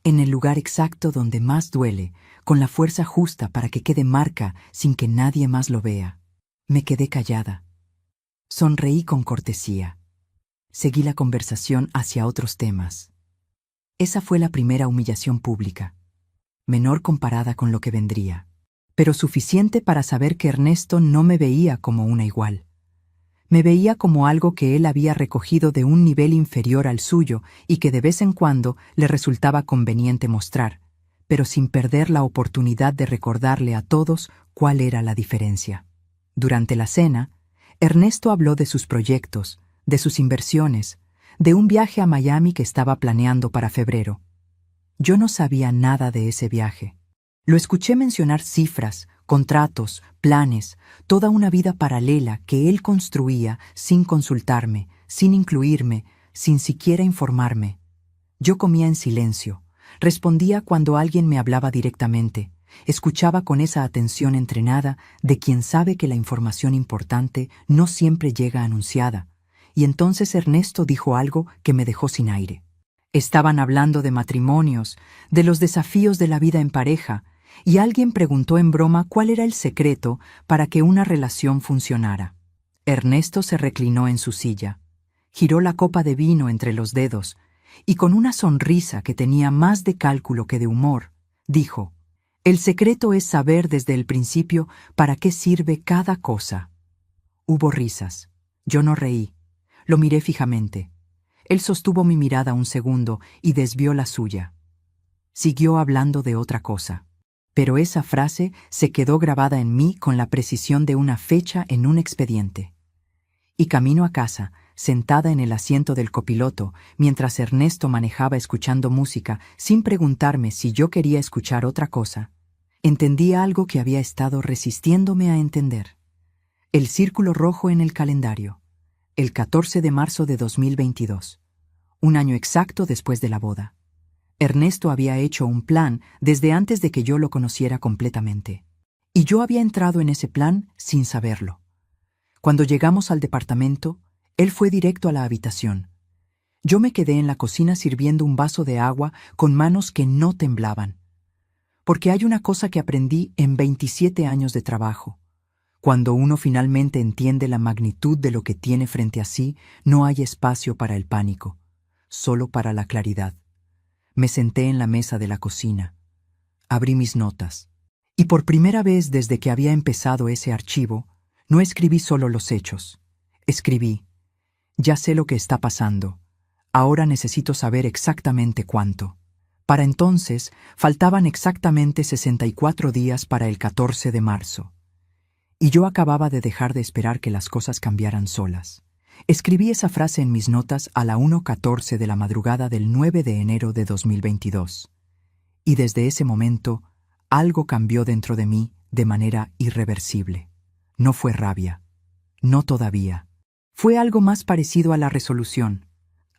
en el lugar exacto donde más duele, con la fuerza justa para que quede marca sin que nadie más lo vea. Me quedé callada. Sonreí con cortesía. Seguí la conversación hacia otros temas. Esa fue la primera humillación pública, menor comparada con lo que vendría, pero suficiente para saber que Ernesto no me veía como una igual. Me veía como algo que él había recogido de un nivel inferior al suyo y que de vez en cuando le resultaba conveniente mostrar, pero sin perder la oportunidad de recordarle a todos cuál era la diferencia. Durante la cena, Ernesto habló de sus proyectos, de sus inversiones, de un viaje a Miami que estaba planeando para febrero. Yo no sabía nada de ese viaje. Lo escuché mencionar cifras, contratos, planes, toda una vida paralela que él construía sin consultarme, sin incluirme, sin siquiera informarme. Yo comía en silencio, respondía cuando alguien me hablaba directamente, escuchaba con esa atención entrenada de quien sabe que la información importante no siempre llega anunciada, y entonces Ernesto dijo algo que me dejó sin aire. Estaban hablando de matrimonios, de los desafíos de la vida en pareja, y alguien preguntó en broma cuál era el secreto para que una relación funcionara. Ernesto se reclinó en su silla, giró la copa de vino entre los dedos, y con una sonrisa que tenía más de cálculo que de humor, dijo: «El secreto es saber desde el principio para qué sirve cada cosa». Hubo risas. Yo no reí. Lo miré fijamente. Él sostuvo mi mirada un segundo y desvió la suya. Siguió hablando de otra cosa. Pero esa frase se quedó grabada en mí con la precisión de una fecha en un expediente. Y camino a casa, sentada en el asiento del copiloto, mientras Ernesto manejaba escuchando música, sin preguntarme si yo quería escuchar otra cosa, entendí algo que había estado resistiéndome a entender. El círculo rojo en el calendario. El 14 de marzo de 2022. Un año exacto después de la boda. Ernesto había hecho un plan desde antes de que yo lo conociera completamente. Y yo había entrado en ese plan sin saberlo. Cuando llegamos al departamento, él fue directo a la habitación. Yo me quedé en la cocina sirviendo un vaso de agua con manos que no temblaban. Porque hay una cosa que aprendí en 27 años de trabajo. Cuando uno finalmente entiende la magnitud de lo que tiene frente a sí, no hay espacio para el pánico, solo para la claridad. Me senté en la mesa de la cocina. Abrí mis notas. Y por primera vez desde que había empezado ese archivo, no escribí solo los hechos. Escribí: «Ya sé lo que está pasando. Ahora necesito saber exactamente cuánto». Para entonces, faltaban exactamente 64 días para el 14 de marzo. Y yo acababa de dejar de esperar que las cosas cambiaran solas. Escribí esa frase en mis notas a la 1:14 de la madrugada del 9 de enero de 2022. Y desde ese momento, algo cambió dentro de mí de manera irreversible. No fue rabia. No todavía. Fue algo más parecido a la resolución,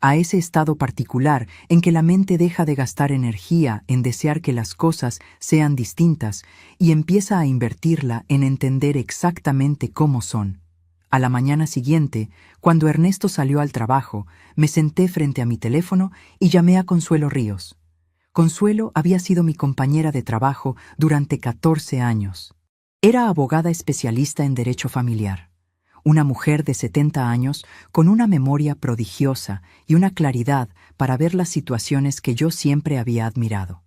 a ese estado particular en que la mente deja de gastar energía en desear que las cosas sean distintas y empieza a invertirla en entender exactamente cómo son. A la mañana siguiente, cuando Ernesto salió al trabajo, me senté frente a mi teléfono y llamé a Consuelo Ríos. Consuelo había sido mi compañera de trabajo durante 14 años. Era abogada especialista en derecho familiar. Una mujer de 70 años con una memoria prodigiosa y una claridad para ver las situaciones que yo siempre había admirado.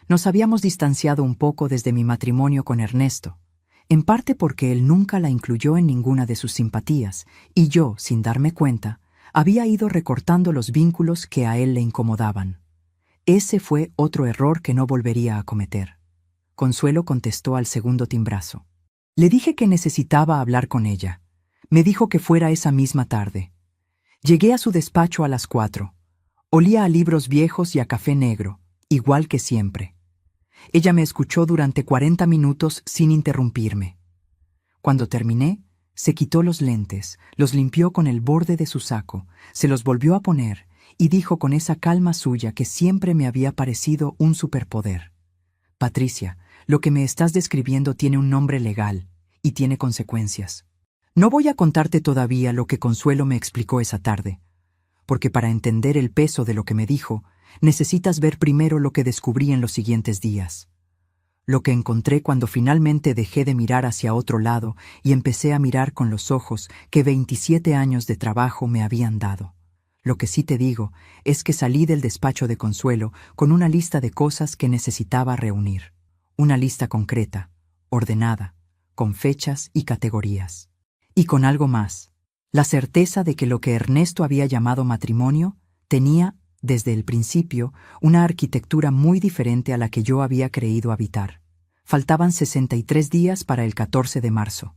Nos habíamos distanciado un poco desde mi matrimonio con Ernesto, en parte porque él nunca la incluyó en ninguna de sus simpatías, y yo, sin darme cuenta, había ido recortando los vínculos que a él le incomodaban. Ese fue otro error que no volvería a cometer. Consuelo contestó al segundo timbrazo. Le dije que necesitaba hablar con ella. Me dijo que fuera esa misma tarde. Llegué a su despacho a las 4. Olía a libros viejos y a café negro, igual que siempre. Ella me escuchó durante 40 minutos sin interrumpirme. Cuando terminé, se quitó los lentes, los limpió con el borde de su saco, se los volvió a poner y dijo con esa calma suya que siempre me había parecido un superpoder: Patricia, lo que me estás describiendo tiene un nombre legal y tiene consecuencias. No voy a contarte todavía lo que Consuelo me explicó esa tarde, porque para entender el peso de lo que me dijo, necesitas ver primero lo que descubrí en los siguientes días. Lo que encontré cuando finalmente dejé de mirar hacia otro lado y empecé a mirar con los ojos que 27 años de trabajo me habían dado. Lo que sí te digo es que salí del despacho de Consuelo con una lista de cosas que necesitaba reunir. Una lista concreta, ordenada, con fechas y categorías. Y con algo más: la certeza de que lo que Ernesto había llamado matrimonio tenía, desde el principio, una arquitectura muy diferente a la que yo había creído habitar. Faltaban 63 días para el 14 de marzo.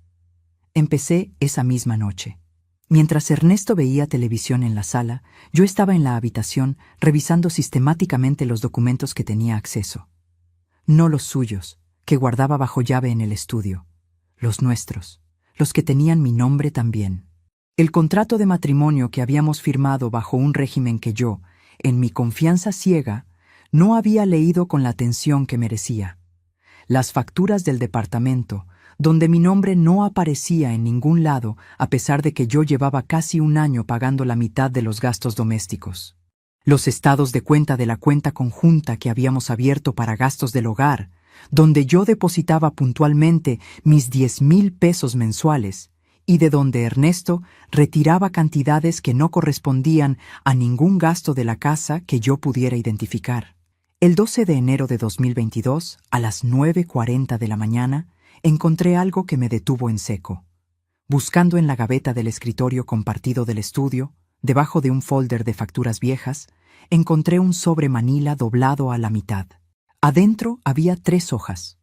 Empecé esa misma noche. Mientras Ernesto veía televisión en la sala, yo estaba en la habitación revisando sistemáticamente los documentos que tenía acceso. No los suyos, que guardaba bajo llave en el estudio. Los nuestros, los que tenían mi nombre también. El contrato de matrimonio que habíamos firmado bajo un régimen que yo, en mi confianza ciega, no había leído con la atención que merecía. Las facturas del departamento, donde mi nombre no aparecía en ningún lado a pesar de que yo llevaba casi un año pagando la mitad de los gastos domésticos. Los estados de cuenta de la cuenta conjunta que habíamos abierto para gastos del hogar, donde yo depositaba puntualmente mis 10,000 pesos mensuales, y de donde Ernesto retiraba cantidades que no correspondían a ningún gasto de la casa que yo pudiera identificar. El 12 de enero de 2022, a las 9:40 de la mañana, encontré algo que me detuvo en seco. Buscando en la gaveta del escritorio compartido del estudio, debajo de un folder de facturas viejas, encontré un sobre manila doblado a la mitad. Adentro había 3 hojas.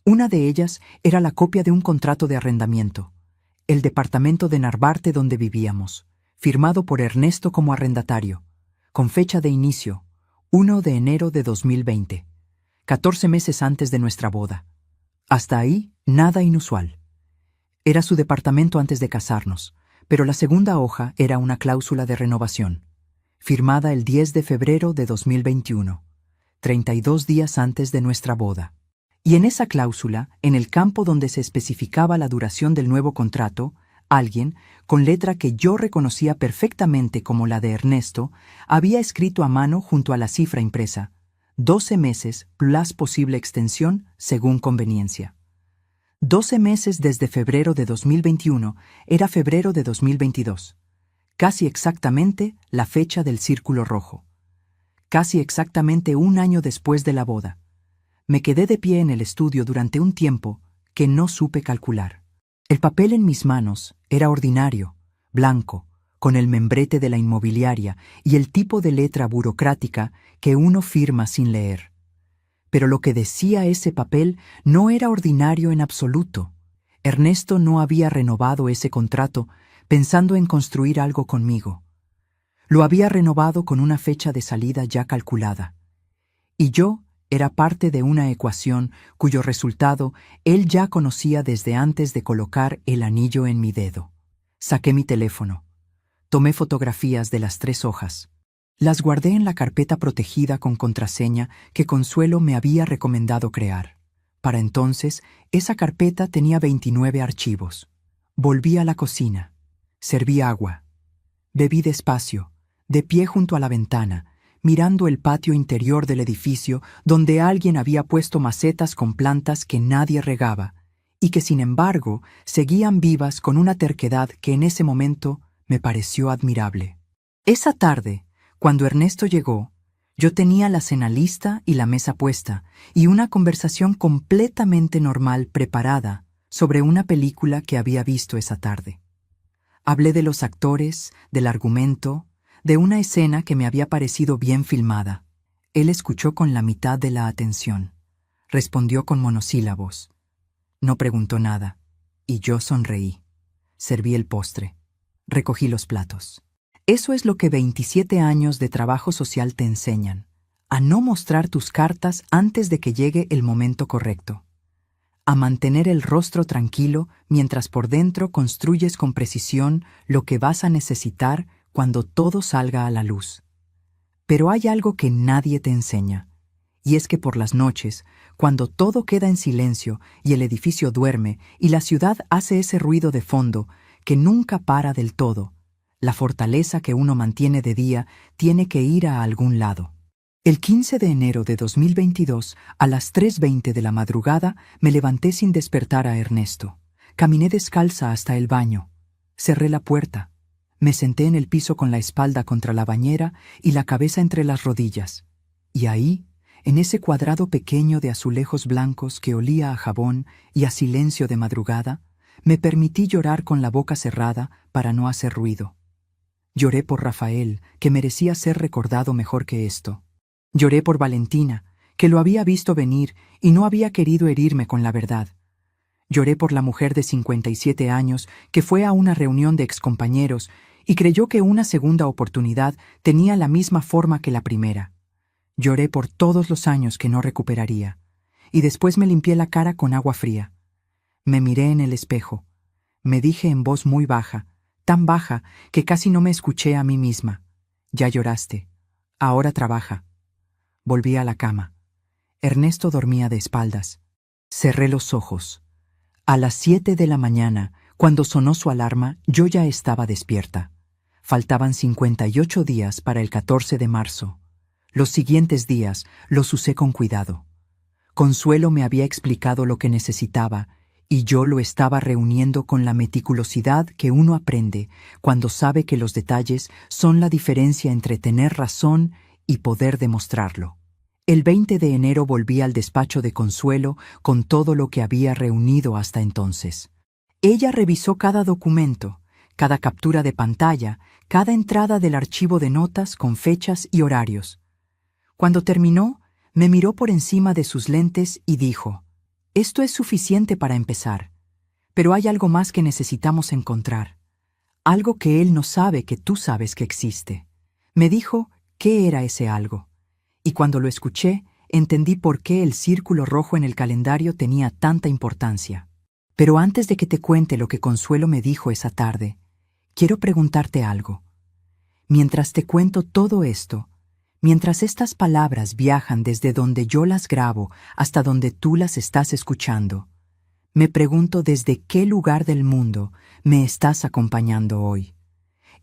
Una de ellas era la copia de un contrato de arrendamiento, el departamento de Narvarte donde vivíamos, firmado por Ernesto como arrendatario, con fecha de inicio, 1 de enero de 2020, 14 meses antes de nuestra boda. Hasta ahí, nada inusual. Era su departamento antes de casarnos, pero la segunda hoja era una cláusula de renovación, firmada el 10 de febrero de 2021, 32 días antes de nuestra boda. Y en esa cláusula, en el campo donde se especificaba la duración del nuevo contrato, alguien, con letra que yo reconocía perfectamente como la de Ernesto, había escrito a mano junto a la cifra impresa: 12 meses plus posible extensión según conveniencia. 12 meses desde febrero de 2021 era febrero de 2022. Casi exactamente la fecha del círculo rojo. Casi exactamente un año después de la boda. Me quedé de pie en el estudio durante un tiempo que no supe calcular. El papel en mis manos era ordinario, blanco, con el membrete de la inmobiliaria y el tipo de letra burocrática que uno firma sin leer. Pero lo que decía ese papel no era ordinario en absoluto. Ernesto no había renovado ese contrato pensando en construir algo conmigo. Lo había renovado con una fecha de salida ya calculada. Y yo era parte de una ecuación cuyo resultado él ya conocía desde antes de colocar el anillo en mi dedo. Saqué mi teléfono. Tomé fotografías de las 3 hojas. Las guardé en la carpeta protegida con contraseña que Consuelo me había recomendado crear. Para entonces, esa carpeta tenía 29 archivos. Volví a la cocina. Serví agua. Bebí despacio, de pie junto a la ventana, mirando el patio interior del edificio donde alguien había puesto macetas con plantas que nadie regaba y que sin embargo seguían vivas con una terquedad que en ese momento me pareció admirable. Esa tarde, cuando Ernesto llegó, yo tenía la cena lista y la mesa puesta y una conversación completamente normal preparada sobre una película que había visto esa tarde. Hablé de los actores, del argumento, de una escena que me había parecido bien filmada. Él escuchó con la mitad de la atención. Respondió con monosílabos. No preguntó nada, y yo sonreí. Serví el postre. Recogí los platos. Eso es lo que 27 años de trabajo social te enseñan, a no mostrar tus cartas antes de que llegue el momento correcto, a mantener el rostro tranquilo mientras por dentro construyes con precisión lo que vas a necesitar cuando todo salga a la luz. Pero hay algo que nadie te enseña, y es que por las noches, cuando todo queda en silencio y el edificio duerme y la ciudad hace ese ruido de fondo que nunca para del todo, la fortaleza que uno mantiene de día tiene que ir a algún lado. El 15 de enero de 2022, a las 3:20 de la madrugada, me levanté sin despertar a Ernesto. Caminé descalza hasta el baño. Cerré la puerta. Me senté en el piso con la espalda contra la bañera y la cabeza entre las rodillas. Y ahí, en ese cuadrado pequeño de azulejos blancos que olía a jabón y a silencio de madrugada, me permití llorar con la boca cerrada para no hacer ruido. Lloré por Rafael, que merecía ser recordado mejor que esto. Lloré por Valentina, que lo había visto venir y no había querido herirme con la verdad. Lloré por la mujer de 57 años que fue a una reunión de excompañeros y creyó que una segunda oportunidad tenía la misma forma que la primera. Lloré por todos los años que no recuperaría, y después me limpié la cara con agua fría. Me miré en el espejo. Me dije en voz muy baja, tan baja que casi no me escuché a mí misma: ya lloraste, ahora trabaja. Volví a la cama. Ernesto dormía de espaldas. Cerré los ojos. A las 7 de la mañana, cuando sonó su alarma, yo ya estaba despierta. Faltaban 58 días para el 14 de marzo. Los siguientes días los usé con cuidado. Consuelo me había explicado lo que necesitaba y yo lo estaba reuniendo con la meticulosidad que uno aprende cuando sabe que los detalles son la diferencia entre tener razón y poder demostrarlo. El 20 de enero volví al despacho de Consuelo con todo lo que había reunido hasta entonces. Ella revisó cada documento, cada captura de pantalla, cada entrada del archivo de notas con fechas y horarios. Cuando terminó, me miró por encima de sus lentes y dijo: «Esto es suficiente para empezar, pero hay algo más que necesitamos encontrar. Algo que él no sabe que tú sabes que existe». Me dijo qué era ese algo, y cuando lo escuché, entendí por qué el círculo rojo en el calendario tenía tanta importancia. Pero antes de que te cuente lo que Consuelo me dijo esa tarde, quiero preguntarte algo. Mientras te cuento todo esto, mientras estas palabras viajan desde donde yo las grabo hasta donde tú las estás escuchando, me pregunto desde qué lugar del mundo me estás acompañando hoy.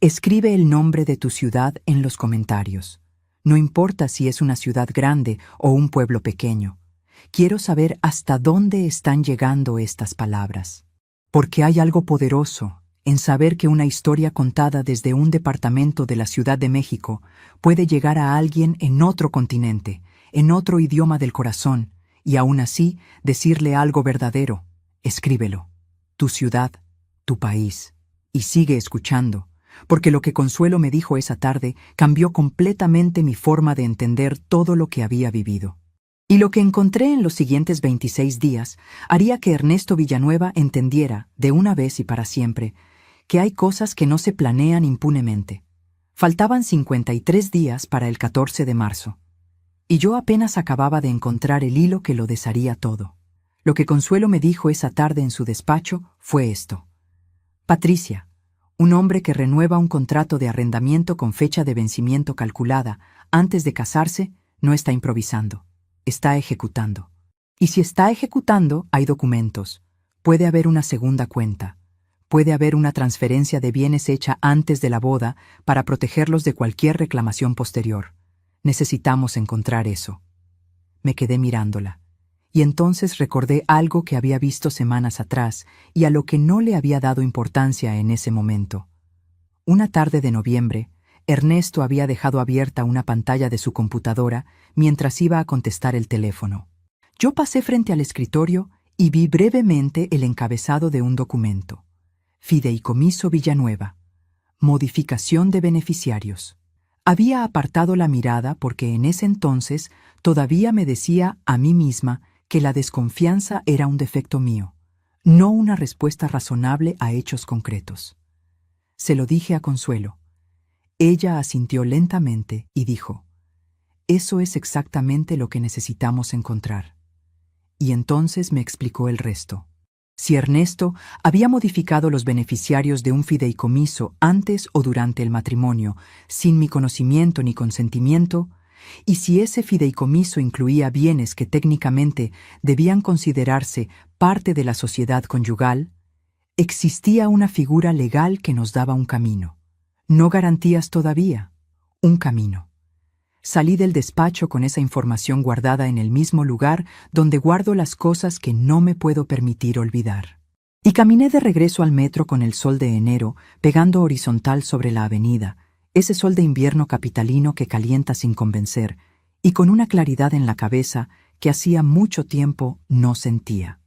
Escribe el nombre de tu ciudad en los comentarios. No importa si es una ciudad grande o un pueblo pequeño. Quiero saber hasta dónde están llegando estas palabras. Porque hay algo poderoso en saber que una historia contada desde un departamento de la Ciudad de México puede llegar a alguien en otro continente, en otro idioma del corazón, y aún así decirle algo verdadero. Escríbelo. Tu ciudad, tu país. Y sigue escuchando, porque lo que Consuelo me dijo esa tarde cambió completamente mi forma de entender todo lo que había vivido. Y lo que encontré en los siguientes 26 días haría que Ernesto Villanueva entendiera, de una vez y para siempre, que hay cosas que no se planean impunemente. Faltaban 53 días para el 14 de marzo, y yo apenas acababa de encontrar el hilo que lo desharía todo. Lo que Consuelo me dijo esa tarde en su despacho fue esto: Patricia, un hombre que renueva un contrato de arrendamiento con fecha de vencimiento calculada antes de casarse no está improvisando, está ejecutando. Y si está ejecutando, hay documentos. Puede haber una segunda cuenta. Puede haber una transferencia de bienes hecha antes de la boda para protegerlos de cualquier reclamación posterior. Necesitamos encontrar eso. Me quedé mirándola, y entonces recordé algo que había visto semanas atrás y a lo que no le había dado importancia en ese momento. Una tarde de noviembre, Ernesto había dejado abierta una pantalla de su computadora mientras iba a contestar el teléfono. Yo pasé frente al escritorio y vi brevemente el encabezado de un documento. Fideicomiso Villanueva. Modificación de beneficiarios. Había apartado la mirada porque en ese entonces todavía me decía a mí misma que la desconfianza era un defecto mío, no una respuesta razonable a hechos concretos. Se lo dije a Consuelo. Ella asintió lentamente y dijo: «Eso es exactamente lo que necesitamos encontrar». Y entonces me explicó el resto. Si Ernesto había modificado los beneficiarios de un fideicomiso antes o durante el matrimonio, sin mi conocimiento ni consentimiento, y si ese fideicomiso incluía bienes que técnicamente debían considerarse parte de la sociedad conyugal, existía una figura legal que nos daba un camino. No garantías todavía, un camino. Salí del despacho con esa información guardada en el mismo lugar donde guardo las cosas que no me puedo permitir olvidar. Y caminé de regreso al metro con el sol de enero pegando horizontal sobre la avenida, ese sol de invierno capitalino que calienta sin convencer, y con una claridad en la cabeza que hacía mucho tiempo no sentía.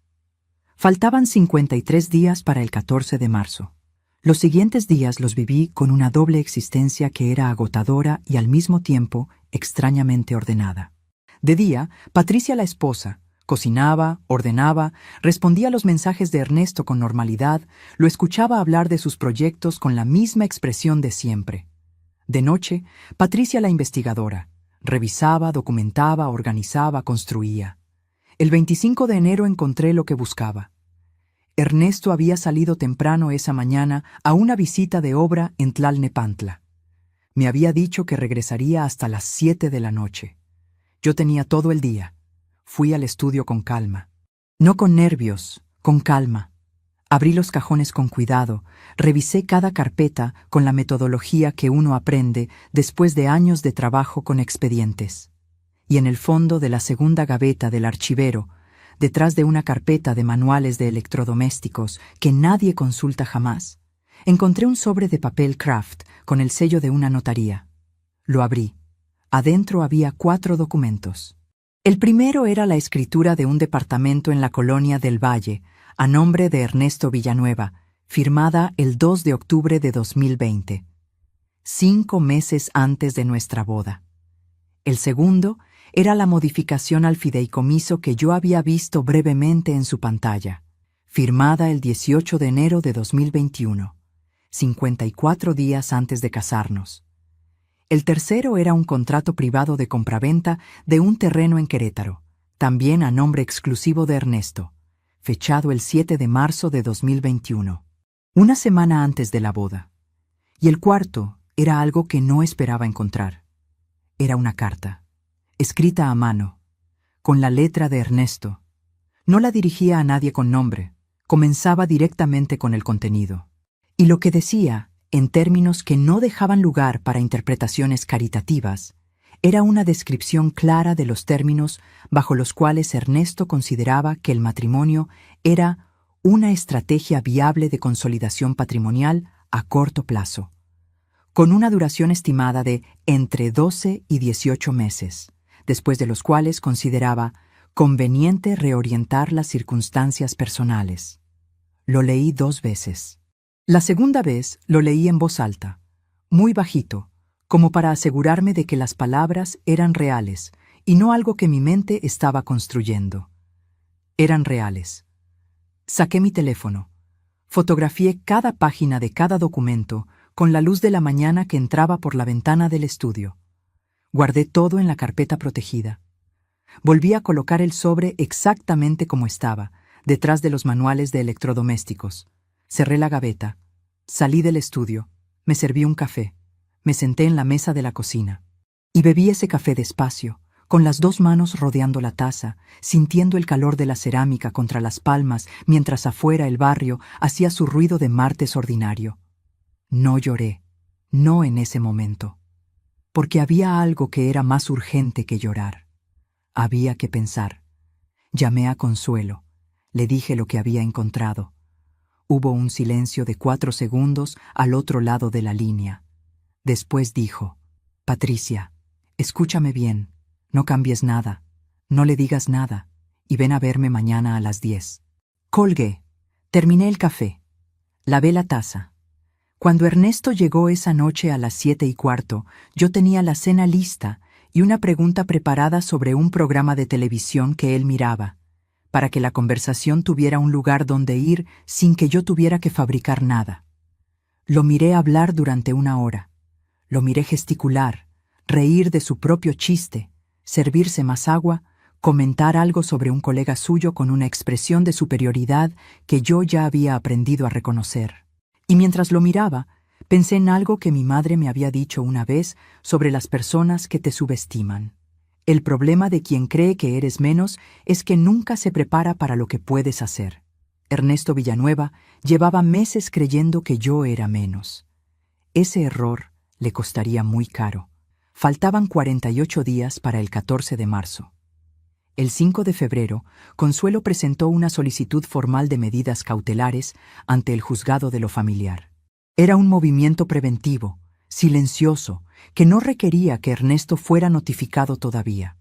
Faltaban 53 días para el 14 de marzo. Los siguientes días los viví con una doble existencia que era agotadora y al mismo tiempo extrañamente ordenada. De día, Patricia la esposa cocinaba, ordenaba, respondía a los mensajes de Ernesto con normalidad, lo escuchaba hablar de sus proyectos con la misma expresión de siempre. De noche, Patricia la investigadora revisaba, documentaba, organizaba, construía. El 25 de enero encontré lo que buscaba. Ernesto había salido temprano esa mañana a una visita de obra en Tlalnepantla. Me había dicho que regresaría hasta las 7 de la noche. Yo tenía todo el día. Fui al estudio con calma. No con nervios, con calma. Abrí los cajones con cuidado, revisé cada carpeta con la metodología que uno aprende después de años de trabajo con expedientes. Y en el fondo de la segunda gaveta del archivero, detrás de una carpeta de manuales de electrodomésticos que nadie consulta jamás, encontré un sobre de papel craft con el sello de una notaría. Lo abrí. Adentro había 4 documentos. El primero era la escritura de un departamento en la colonia del Valle, a nombre de Ernesto Villanueva, firmada el 2 de octubre de 2020, 5 meses antes de nuestra boda. El segundo era la modificación al fideicomiso que yo había visto brevemente en su pantalla, firmada el 18 de enero de 2021, 54 días antes de casarnos. El tercero era un contrato privado de compraventa de un terreno en Querétaro, también a nombre exclusivo de Ernesto, fechado el 7 de marzo de 2021, una semana antes de la boda. Y el cuarto era algo que no esperaba encontrar. Era una carta, escrita a mano, con la letra de Ernesto. No la dirigía a nadie con nombre, comenzaba directamente con el contenido. Y lo que decía, en términos que no dejaban lugar para interpretaciones caritativas, era una descripción clara de los términos bajo los cuales Ernesto consideraba que el matrimonio era una estrategia viable de consolidación patrimonial a corto plazo, con una duración estimada de entre 12 y 18 meses, después de los cuales consideraba conveniente reorientar las circunstancias personales. Lo leí 2 veces. La segunda vez lo leí en voz alta, muy bajito, como para asegurarme de que las palabras eran reales y no algo que mi mente estaba construyendo. Eran reales. Saqué mi teléfono. Fotografié cada página de cada documento con la luz de la mañana que entraba por la ventana del estudio. Guardé todo en la carpeta protegida. Volví a colocar el sobre exactamente como estaba, detrás de los manuales de electrodomésticos. Cerré la gaveta. Salí del estudio. Me serví un café. Me senté en la mesa de la cocina. Y bebí ese café despacio, con las 2 manos rodeando la taza, sintiendo el calor de la cerámica contra las palmas mientras afuera el barrio hacía su ruido de martes ordinario. No lloré, no en ese momento, porque había algo que era más urgente que llorar. Había que pensar. Llamé a Consuelo, le dije lo que había encontrado. Hubo un silencio de 4 segundos al otro lado de la línea. Después dijo: «Patricia, escúchame bien, no cambies nada, no le digas nada, y ven a verme mañana a las 10. Colgué. Terminé el café. Lavé la taza. Cuando Ernesto llegó esa noche a las 7:15, yo tenía la cena lista y una pregunta preparada sobre un programa de televisión que él miraba. para que la conversación tuviera un lugar donde ir sin que yo tuviera que fabricar nada. Lo miré hablar durante 1 hora. Lo miré gesticular, reír de su propio chiste, servirse más agua, comentar algo sobre un colega suyo con una expresión de superioridad que yo ya había aprendido a reconocer. Y mientras lo miraba, pensé en algo que mi madre me había dicho una vez sobre las personas que te subestiman. El problema de quien cree que eres menos es que nunca se prepara para lo que puedes hacer. Ernesto Villanueva llevaba meses creyendo que yo era menos. Ese error le costaría muy caro. Faltaban 48 días para el 14 de marzo. El 5 de febrero, Consuelo presentó una solicitud formal de medidas cautelares ante el juzgado de lo familiar. Era un movimiento preventivo, silencioso, que no requería que Ernesto fuera notificado todavía.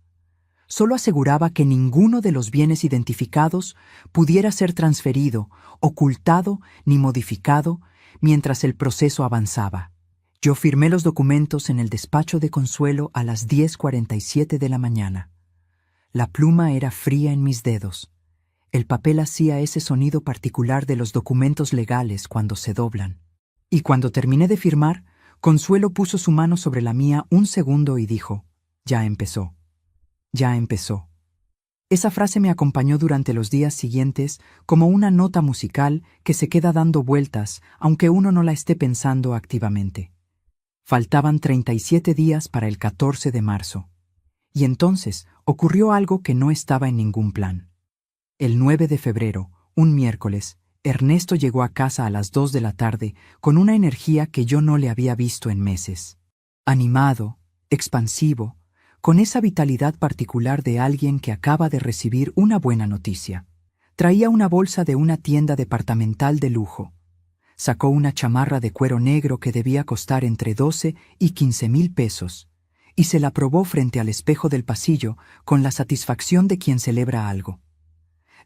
Solo aseguraba que ninguno de los bienes identificados pudiera ser transferido, ocultado ni modificado mientras el proceso avanzaba. Yo firmé los documentos en el despacho de Consuelo a las 10:47 de la mañana. La pluma era fría en mis dedos. El papel hacía ese sonido particular de los documentos legales cuando se doblan. Y cuando terminé de firmar, Consuelo puso su mano sobre la mía un segundo y dijo: «Ya empezó. Ya empezó». Esa frase me acompañó durante los días siguientes como una nota musical que se queda dando vueltas aunque uno no la esté pensando activamente. Faltaban 37 días para el 14 de marzo. Y entonces ocurrió algo que no estaba en ningún plan. El 9 de febrero, un miércoles, Ernesto llegó a casa a las 2 de la tarde con una energía que yo no le había visto en meses. Animado, expansivo, con esa vitalidad particular de alguien que acaba de recibir una buena noticia. Traía una bolsa de una tienda departamental de lujo. Sacó una chamarra de cuero negro que debía costar entre 12 y 15,000 pesos, y se la probó frente al espejo del pasillo con la satisfacción de quien celebra algo.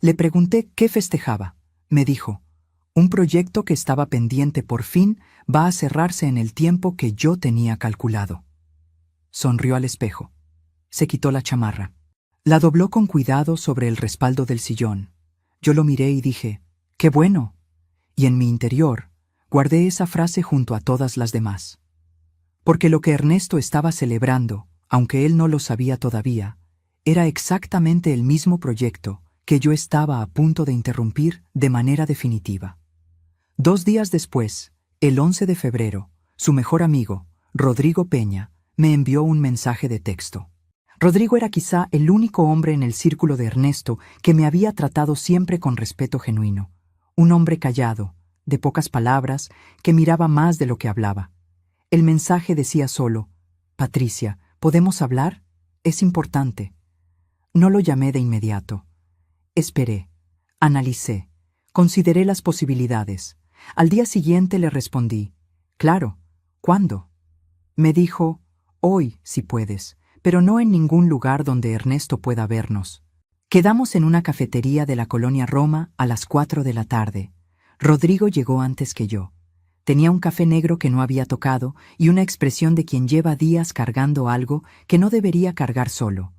Le pregunté qué festejaba. Me dijo: «Un proyecto que estaba pendiente por fin va a cerrarse en el tiempo que yo tenía calculado». Sonrió al espejo. Se quitó la chamarra. La dobló con cuidado sobre el respaldo del sillón. Yo lo miré y dije: «¡Qué bueno!». Y en mi interior guardé esa frase junto a todas las demás. Porque lo que Ernesto estaba celebrando, aunque él no lo sabía todavía, era exactamente el mismo proyecto que yo estaba a punto de interrumpir de manera definitiva. 2 días después, el 11 de febrero, su mejor amigo, Rodrigo Peña, me envió un mensaje de texto. Rodrigo era quizá el único hombre en el círculo de Ernesto que me había tratado siempre con respeto genuino. Un hombre callado, de pocas palabras, que miraba más de lo que hablaba. El mensaje decía solo: «Patricia, ¿podemos hablar? Es importante». No lo llamé de inmediato. Esperé, analicé, consideré las posibilidades. Al día siguiente le respondí: «Claro, ¿cuándo?». Me dijo: «Hoy, si puedes, pero no en ningún lugar donde Ernesto pueda vernos». Quedamos en una cafetería de la colonia Roma a las 4 de la tarde. Rodrigo llegó antes que yo. Tenía un café negro que no había tocado y una expresión de quien lleva días cargando algo que no debería cargar solo.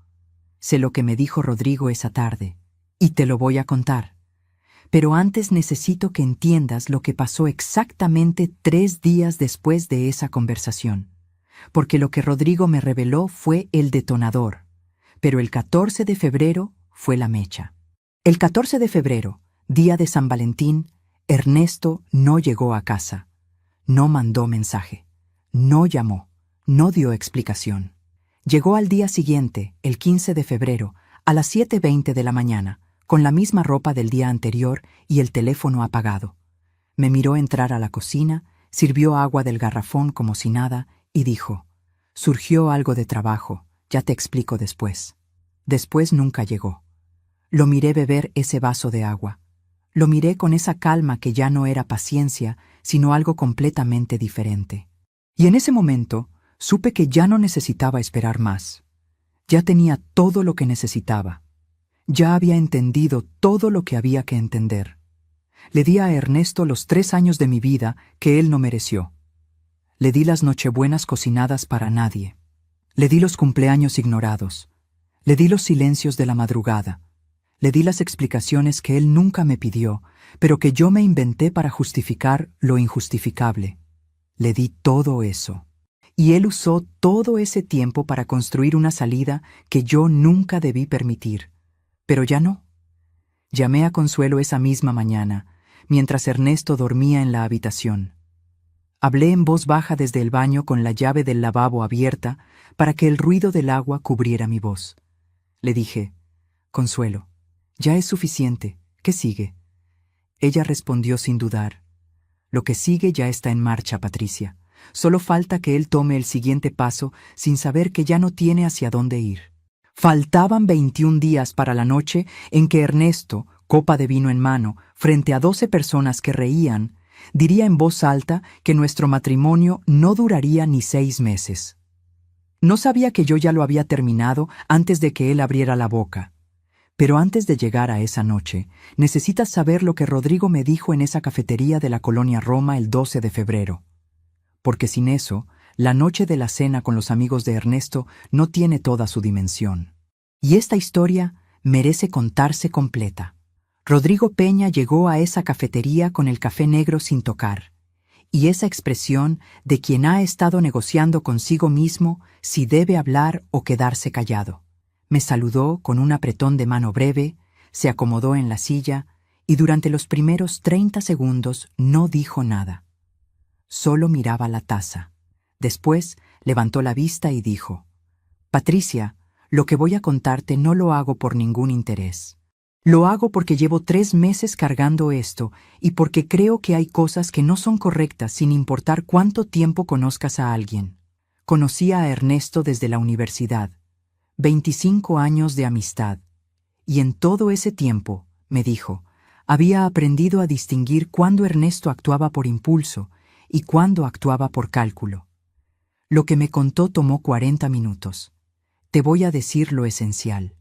Sé lo que me dijo Rodrigo esa tarde, y te lo voy a contar. Pero antes necesito que entiendas lo que pasó exactamente 3 días después de esa conversación, porque lo que Rodrigo me reveló fue el detonador, pero el 14 de febrero fue la mecha. El 14 de febrero, día de San Valentín, Ernesto no llegó a casa. No mandó mensaje, no llamó, no dio explicación. Llegó al día siguiente, el 15 de febrero, a las 7:20 de la mañana, con la misma ropa del día anterior y el teléfono apagado. Me miró entrar a la cocina, sirvió agua del garrafón como si nada y dijo: «Surgió algo de trabajo, ya te explico después». Después nunca llegó. Lo miré beber ese vaso de agua. Lo miré con esa calma que ya no era paciencia, sino algo completamente diferente. Y en ese momento supe que ya no necesitaba esperar más. Ya tenía todo lo que necesitaba. Ya había entendido todo lo que había que entender. Le di a Ernesto los 3 años de mi vida que él no mereció. Le di las nochebuenas cocinadas para nadie. Le di los cumpleaños ignorados. Le di los silencios de la madrugada. Le di las explicaciones que él nunca me pidió, pero que yo me inventé para justificar lo injustificable. Le di todo eso. Y él usó todo ese tiempo para construir una salida que yo nunca debí permitir. Pero ya no. Llamé a Consuelo esa misma mañana, mientras Ernesto dormía en la habitación. Hablé en voz baja desde el baño con la llave del lavabo abierta para que el ruido del agua cubriera mi voz. Le dije: «Consuelo, ya es suficiente. ¿Qué sigue?». Ella respondió sin dudar: «Lo que sigue ya está en marcha, Patricia. Solo falta que él tome el siguiente paso sin saber que ya no tiene hacia dónde ir». Faltaban 21 días para la noche en que Ernesto, copa de vino en mano, frente a 12 personas que reían, diría en voz alta que nuestro matrimonio no duraría ni 6 meses. No sabía que yo ya lo había terminado antes de que él abriera la boca. Pero antes de llegar a esa noche, necesitas saber lo que Rodrigo me dijo en esa cafetería de la colonia Roma el 12 de febrero. Porque sin eso, la noche de la cena con los amigos de Ernesto no tiene toda su dimensión. Y esta historia merece contarse completa. Rodrigo Peña llegó a esa cafetería con el café negro sin tocar, y esa expresión de quien ha estado negociando consigo mismo si debe hablar o quedarse callado. Me saludó con un apretón de mano breve, se acomodó en la silla y durante los primeros 30 segundos no dijo nada. Solo miraba la taza. Después levantó la vista y dijo: «Patricia, lo que voy a contarte no lo hago por ningún interés. Lo hago porque llevo 3 meses cargando esto y porque creo que hay cosas que no son correctas sin importar cuánto tiempo conozcas a alguien. Conocí a Ernesto desde la universidad, 25 años de amistad, y en todo ese tiempo, me dijo, había aprendido a distinguir cuándo Ernesto actuaba por impulso y cuándo actuaba por cálculo. Lo que me contó tomó 40 minutos. Te voy a decir lo esencial.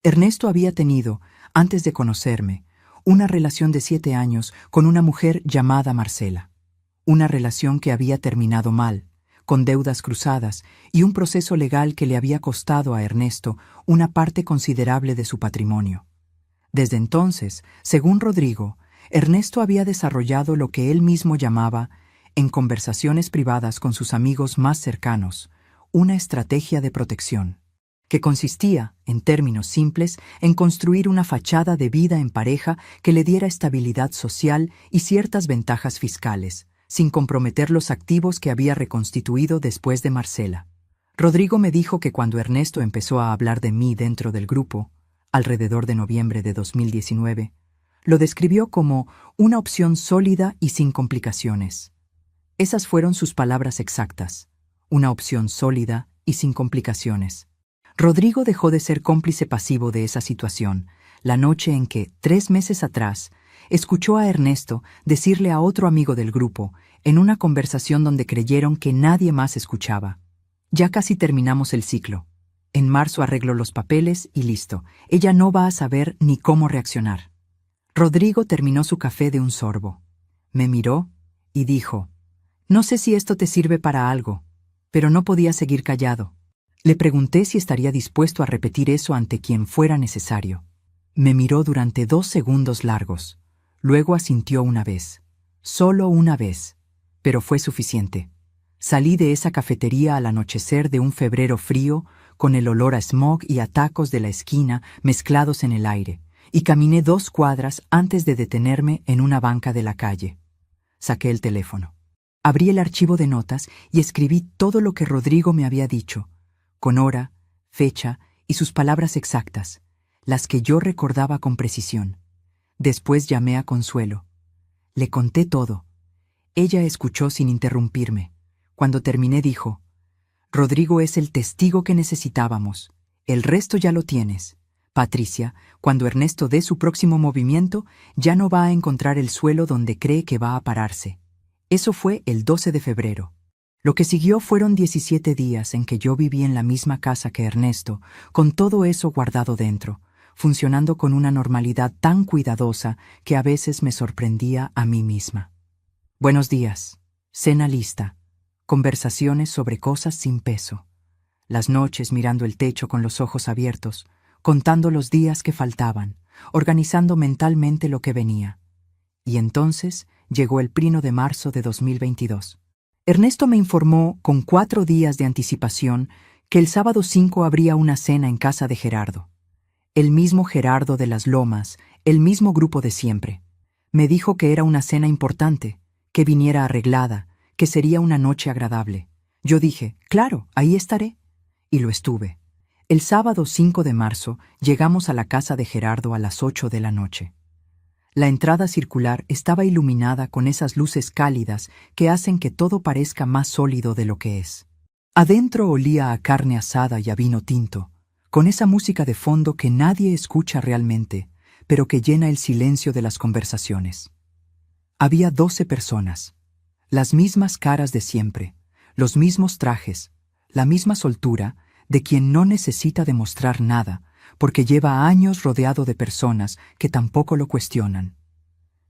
Ernesto había tenido, antes de conocerme, una relación de 7 años con una mujer llamada Marcela. Una relación que había terminado mal, con deudas cruzadas y un proceso legal que le había costado a Ernesto una parte considerable de su patrimonio. Desde entonces, según Rodrigo, Ernesto había desarrollado lo que él mismo llamaba, en conversaciones privadas con sus amigos más cercanos, una estrategia de protección, que consistía, en términos simples, en construir una fachada de vida en pareja que le diera estabilidad social y ciertas ventajas fiscales, sin comprometer los activos que había reconstituido después de Marcela. Rodrigo me dijo que cuando Ernesto empezó a hablar de mí dentro del grupo, alrededor de noviembre de 2019, lo describió como una opción sólida y sin complicaciones. Esas fueron sus palabras exactas: una opción sólida y sin complicaciones. Rodrigo dejó de ser cómplice pasivo de esa situación la noche en que, 3 meses atrás, escuchó a Ernesto decirle a otro amigo del grupo, en una conversación donde creyeron que nadie más escuchaba: «Ya casi terminamos el ciclo. En marzo arreglo los papeles y listo. Ella no va a saber ni cómo reaccionar». Rodrigo terminó su café de un sorbo. Me miró y dijo: «No sé si esto te sirve para algo», pero no podía seguir callado. Le pregunté si estaría dispuesto a repetir eso ante quien fuera necesario. Me miró durante 2 segundos largos. Luego asintió una vez. Solo una vez. Pero fue suficiente. Salí de esa cafetería al anochecer de un febrero frío, con el olor a smog y a tacos de la esquina mezclados en el aire, y caminé 2 cuadras antes de detenerme en una banca de la calle. Saqué el teléfono. Abrí el archivo de notas y escribí todo lo que Rodrigo me había dicho, con hora, fecha y sus palabras exactas, las que yo recordaba con precisión. Después llamé a Consuelo. Le conté todo. Ella escuchó sin interrumpirme. Cuando terminé dijo: «Rodrigo es el testigo que necesitábamos. El resto ya lo tienes. Patricia, cuando Ernesto dé su próximo movimiento, ya no va a encontrar el suelo donde cree que va a pararse». Eso fue el 12 de febrero. Lo que siguió fueron 17 días en que yo viví en la misma casa que Ernesto, con todo eso guardado dentro, funcionando con una normalidad tan cuidadosa que a veces me sorprendía a mí misma. Buenos días, cena lista, conversaciones sobre cosas sin peso, las noches mirando el techo con los ojos abiertos, contando los días que faltaban, organizando mentalmente lo que venía. Y entonces llegó el 1 de marzo de 2022. Ernesto me informó con 4 días de anticipación que el sábado 5 habría una cena en casa de Gerardo. El mismo Gerardo de las Lomas, el mismo grupo de siempre. Me dijo que era una cena importante, que viniera arreglada, que sería una noche agradable. Yo dije, claro, ahí estaré. Y lo estuve. El sábado 5 de marzo llegamos a la casa de Gerardo a las 8 de la noche. La entrada circular estaba iluminada con esas luces cálidas que hacen que todo parezca más sólido de lo que es. Adentro olía a carne asada y a vino tinto, con esa música de fondo que nadie escucha realmente, pero que llena el silencio de las conversaciones. Había 12 personas, las mismas caras de siempre, los mismos trajes, la misma soltura de quien no necesita demostrar nada, porque lleva años rodeado de personas que tampoco lo cuestionan.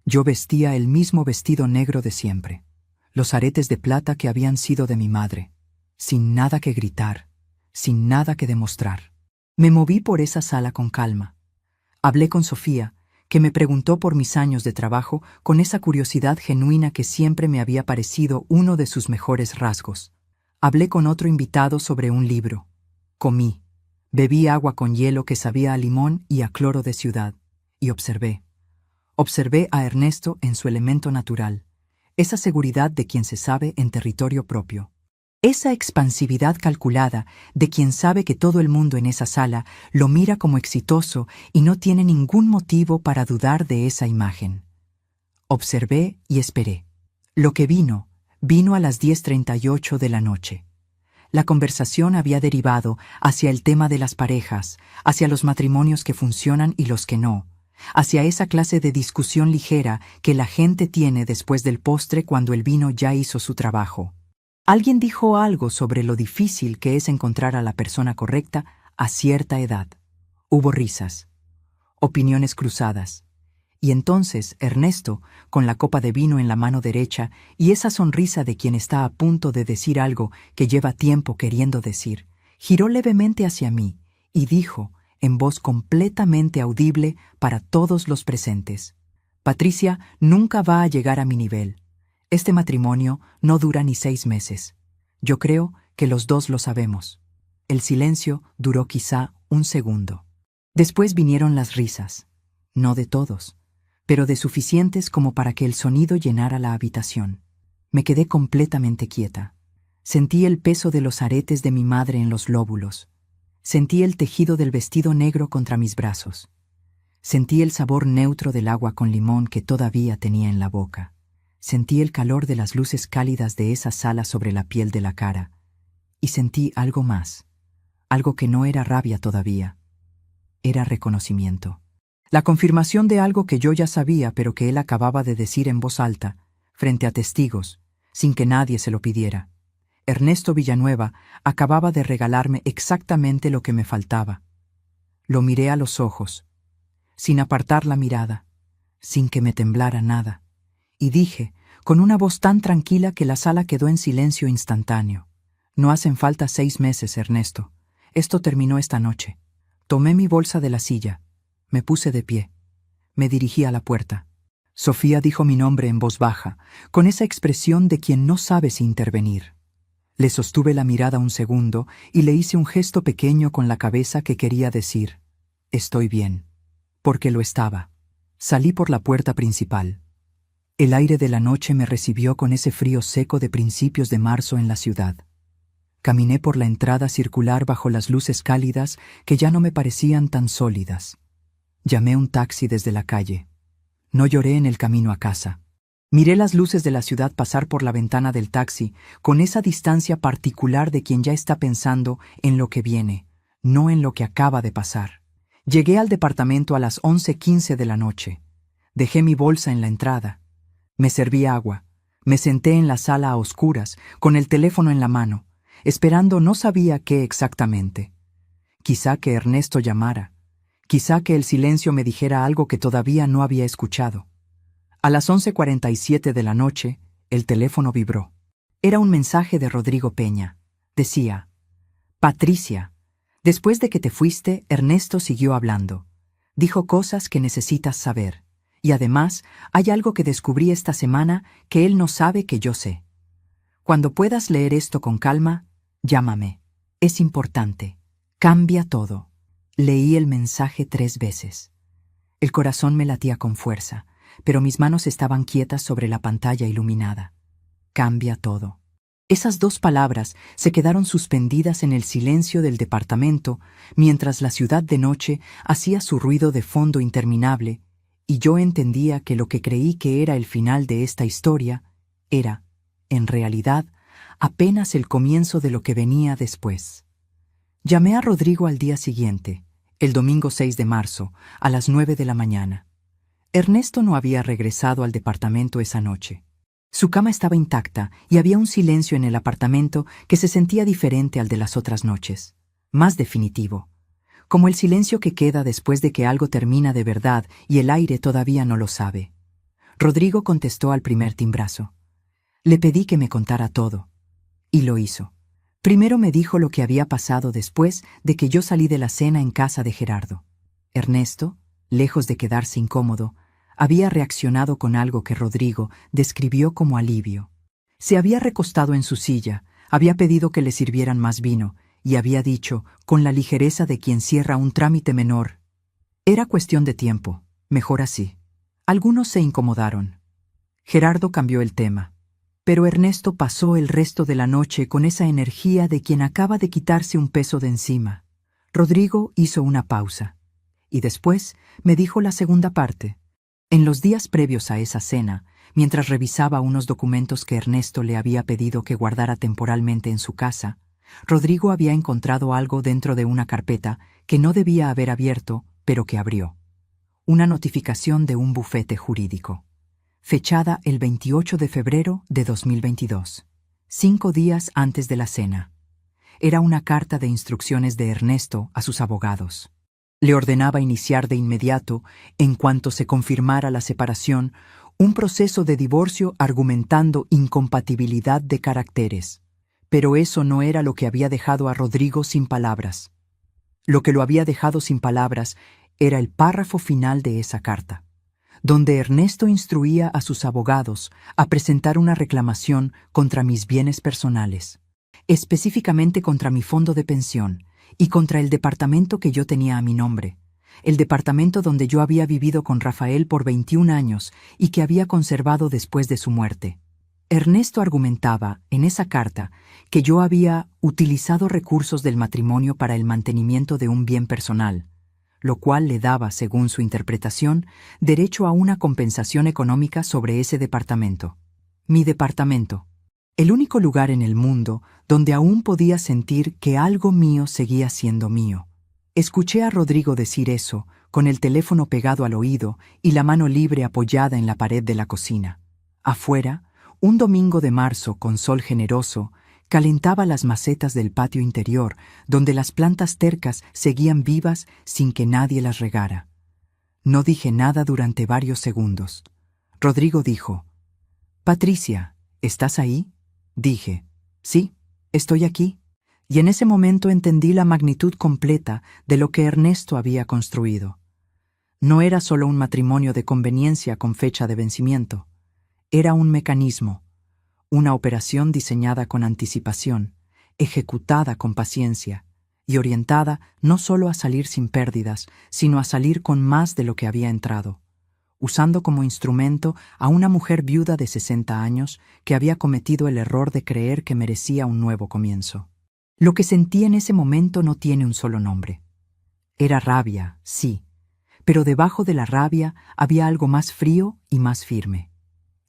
Yo vestía el mismo vestido negro de siempre, los aretes de plata que habían sido de mi madre, sin nada que gritar, sin nada que demostrar. Me moví por esa sala con calma. Hablé con Sofía, que me preguntó por mis años de trabajo con esa curiosidad genuina que siempre me había parecido uno de sus mejores rasgos. Hablé con otro invitado sobre un libro. Comí. Bebí agua con hielo que sabía a limón y a cloro de ciudad. Y observé. Observé a Ernesto en su elemento natural, esa seguridad de quien se sabe en territorio propio. Esa expansividad calculada de quien sabe que todo el mundo en esa sala lo mira como exitoso y no tiene ningún motivo para dudar de esa imagen. Observé y esperé. Lo que vino a las 10:38 de la noche. La conversación había derivado hacia el tema de las parejas, hacia los matrimonios que funcionan y los que no, hacia esa clase de discusión ligera que la gente tiene después del postre cuando el vino ya hizo su trabajo. Alguien dijo algo sobre lo difícil que es encontrar a la persona correcta a cierta edad. Hubo risas, opiniones cruzadas. Y entonces Ernesto, con la copa de vino en la mano derecha y esa sonrisa de quien está a punto de decir algo que lleva tiempo queriendo decir, giró levemente hacia mí y dijo, en voz completamente audible para todos los presentes: Patricia nunca va a llegar a mi nivel. Este matrimonio no dura ni 6 meses. Yo creo que los dos lo sabemos. El silencio duró quizá un segundo. Después vinieron las risas. No de todos, pero de suficientes como para que el sonido llenara la habitación. Me quedé completamente quieta. Sentí el peso de los aretes de mi madre en los lóbulos. Sentí el tejido del vestido negro contra mis brazos. Sentí el sabor neutro del agua con limón que todavía tenía en la boca. Sentí el calor de las luces cálidas de esa sala sobre la piel de la cara. Y sentí algo más, algo que no era rabia todavía. Era reconocimiento. La confirmación de algo que yo ya sabía pero que él acababa de decir en voz alta, frente a testigos, sin que nadie se lo pidiera. Ernesto Villanueva acababa de regalarme exactamente lo que me faltaba. Lo miré a los ojos, sin apartar la mirada, sin que me temblara nada. Y dije, con una voz tan tranquila que la sala quedó en silencio instantáneo: No hacen falta 6 meses, Ernesto. Esto terminó esta noche. Tomé mi bolsa de la silla. Me puse de pie. Me dirigí a la puerta. Sofía dijo mi nombre en voz baja, con esa expresión de quien no sabe si intervenir. Le sostuve la mirada un segundo y le hice un gesto pequeño con la cabeza que quería decir: Estoy bien. Porque lo estaba. Salí por la puerta principal. El aire de la noche me recibió con ese frío seco de principios de marzo en la ciudad. Caminé por la entrada circular bajo las luces cálidas que ya no me parecían tan sólidas. Llamé un taxi desde la calle. No lloré en el camino a casa. Miré las luces de la ciudad pasar por la ventana del taxi con esa distancia particular de quien ya está pensando en lo que viene, no en lo que acaba de pasar. Llegué al departamento a las 11:15 de la noche. Dejé mi bolsa en la entrada. Me serví agua. Me senté en la sala a oscuras, con el teléfono en la mano, esperando no sabía qué exactamente. Quizá que Ernesto llamara. Quizá que el silencio me dijera algo que todavía no había escuchado. A las 11:47 de la noche, el teléfono vibró. Era un mensaje de Rodrigo Peña. Decía: Patricia, después de que te fuiste, Ernesto siguió hablando. Dijo cosas que necesitas saber. Y además, hay algo que descubrí esta semana que él no sabe que yo sé. Cuando puedas leer esto con calma, llámame. Es importante. Cambia todo. Leí el mensaje 3 veces. El corazón me latía con fuerza, pero mis manos estaban quietas sobre la pantalla iluminada. Cambia todo. Esas 2 palabras se quedaron suspendidas en el silencio del departamento mientras la ciudad de noche hacía su ruido de fondo interminable, y yo entendía que lo que creí que era el final de esta historia era, en realidad, apenas el comienzo de lo que venía después. Llamé a Rodrigo al día siguiente, el domingo 6 de marzo, a las 9 de la mañana. Ernesto no había regresado al departamento esa noche. Su cama estaba intacta y había un silencio en el apartamento que se sentía diferente al de las otras noches, más definitivo, como el silencio que queda después de que algo termina de verdad y el aire todavía no lo sabe. Rodrigo contestó al primer timbrazo. Le pedí que me contara todo, y lo hizo. Primero me dijo lo que había pasado después de que yo salí de la cena en casa de Gerardo. Ernesto, lejos de quedarse incómodo, había reaccionado con algo que Rodrigo describió como alivio. Se había recostado en su silla, había pedido que le sirvieran más vino y había dicho, con la ligereza de quien cierra un trámite menor: era cuestión de tiempo, mejor así. Algunos se incomodaron. Gerardo cambió el tema, pero Ernesto pasó el resto de la noche con esa energía de quien acaba de quitarse un peso de encima. Rodrigo hizo una pausa, y después me dijo la segunda parte. En los días previos a esa cena, mientras revisaba unos documentos que Ernesto le había pedido que guardara temporalmente en su casa, Rodrigo había encontrado algo dentro de una carpeta que no debía haber abierto, pero que abrió. Una notificación de un bufete jurídico, fechada el 28 de febrero de 2022, 5 días antes de la cena. Era una carta de instrucciones de Ernesto a sus abogados. Le ordenaba iniciar de inmediato, en cuanto se confirmara la separación, un proceso de divorcio argumentando incompatibilidad de caracteres. Pero eso no era lo que había dejado a Rodrigo sin palabras. Lo que lo había dejado sin palabras era el párrafo final de esa carta, donde Ernesto instruía a sus abogados a presentar una reclamación contra mis bienes personales, específicamente contra mi fondo de pensión, y contra el departamento que yo tenía a mi nombre, el departamento donde yo había vivido con Rafael por 21 años y que había conservado después de su muerte. Ernesto argumentaba, en esa carta, que yo había utilizado recursos del matrimonio para el mantenimiento de un bien personal, lo cual le daba, según su interpretación, derecho a una compensación económica sobre ese departamento. Mi departamento. El único lugar en el mundo donde aún podía sentir que algo mío seguía siendo mío. Escuché a Rodrigo decir eso, con el teléfono pegado al oído y la mano libre apoyada en la pared de la cocina. Afuera, un domingo de marzo con sol generoso, calentaba las macetas del patio interior, donde las plantas tercas seguían vivas sin que nadie las regara. No dije nada durante varios segundos. Rodrigo dijo: «Patricia, ¿estás ahí?». Dije: «Sí, estoy aquí». Y en ese momento entendí la magnitud completa de lo que Ernesto había construido. No era solo un matrimonio de conveniencia con fecha de vencimiento. Era un mecanismo, una operación diseñada con anticipación, ejecutada con paciencia y orientada no solo a salir sin pérdidas, sino a salir con más de lo que había entrado, usando como instrumento a una mujer viuda de 60 años que había cometido el error de creer que merecía un nuevo comienzo. Lo que sentí en ese momento no tiene un solo nombre. Era rabia, sí, pero debajo de la rabia había algo más frío y más firme.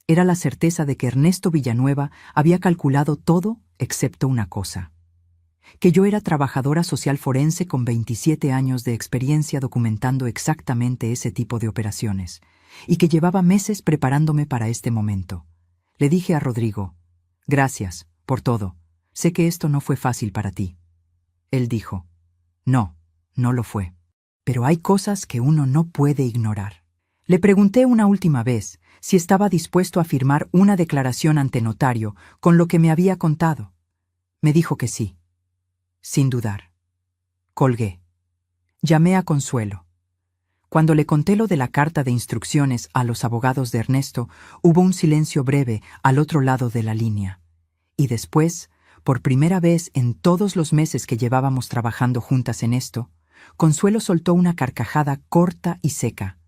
Era la certeza de que Ernesto Villanueva había calculado todo excepto una cosa: que yo era trabajadora social forense con 27 años de experiencia documentando exactamente ese tipo de operaciones, y que llevaba meses preparándome para este momento. Le dije a Rodrigo: «Gracias por todo. Sé que esto no fue fácil para ti». Él dijo: «No, no lo fue. Pero hay cosas que uno no puede ignorar». Le pregunté una última vez si estaba dispuesto a firmar una declaración ante notario con lo que me había contado. Me dijo que sí, sin dudar. Colgué. Llamé a Consuelo. Cuando le conté lo de la carta de instrucciones a los abogados de Ernesto, hubo un silencio breve al otro lado de la línea. Y después, por primera vez en todos los meses que llevábamos trabajando juntas en esto, Consuelo soltó una carcajada corta y seca,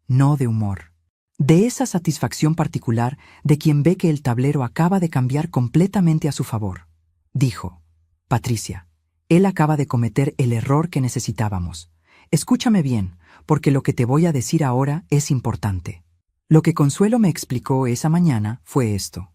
no de humor. De esa satisfacción particular de quien ve que el tablero acaba de cambiar completamente a su favor. Dijo: Patricia, él acaba de cometer el error que necesitábamos. Escúchame bien, porque lo que te voy a decir ahora es importante. Lo que Consuelo me explicó esa mañana fue esto.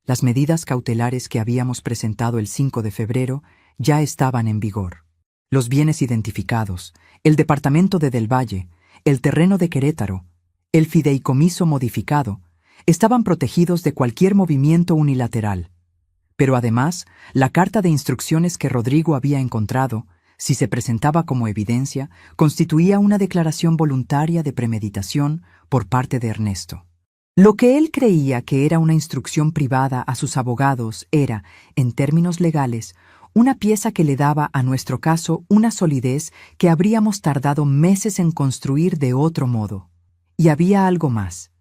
Las medidas cautelares que habíamos presentado el 5 de febrero ya estaban en vigor. Los bienes identificados, el departamento de Del Valle, el terreno de Querétaro, el fideicomiso modificado, estaban protegidos de cualquier movimiento unilateral. Pero además, la carta de instrucciones que Rodrigo había encontrado, si se presentaba como evidencia, constituía una declaración voluntaria de premeditación por parte de Ernesto. Lo que él creía que era una instrucción privada a sus abogados era, en términos legales, una pieza que le daba a nuestro caso una solidez que habríamos tardado meses en construir de otro modo. Y había algo más.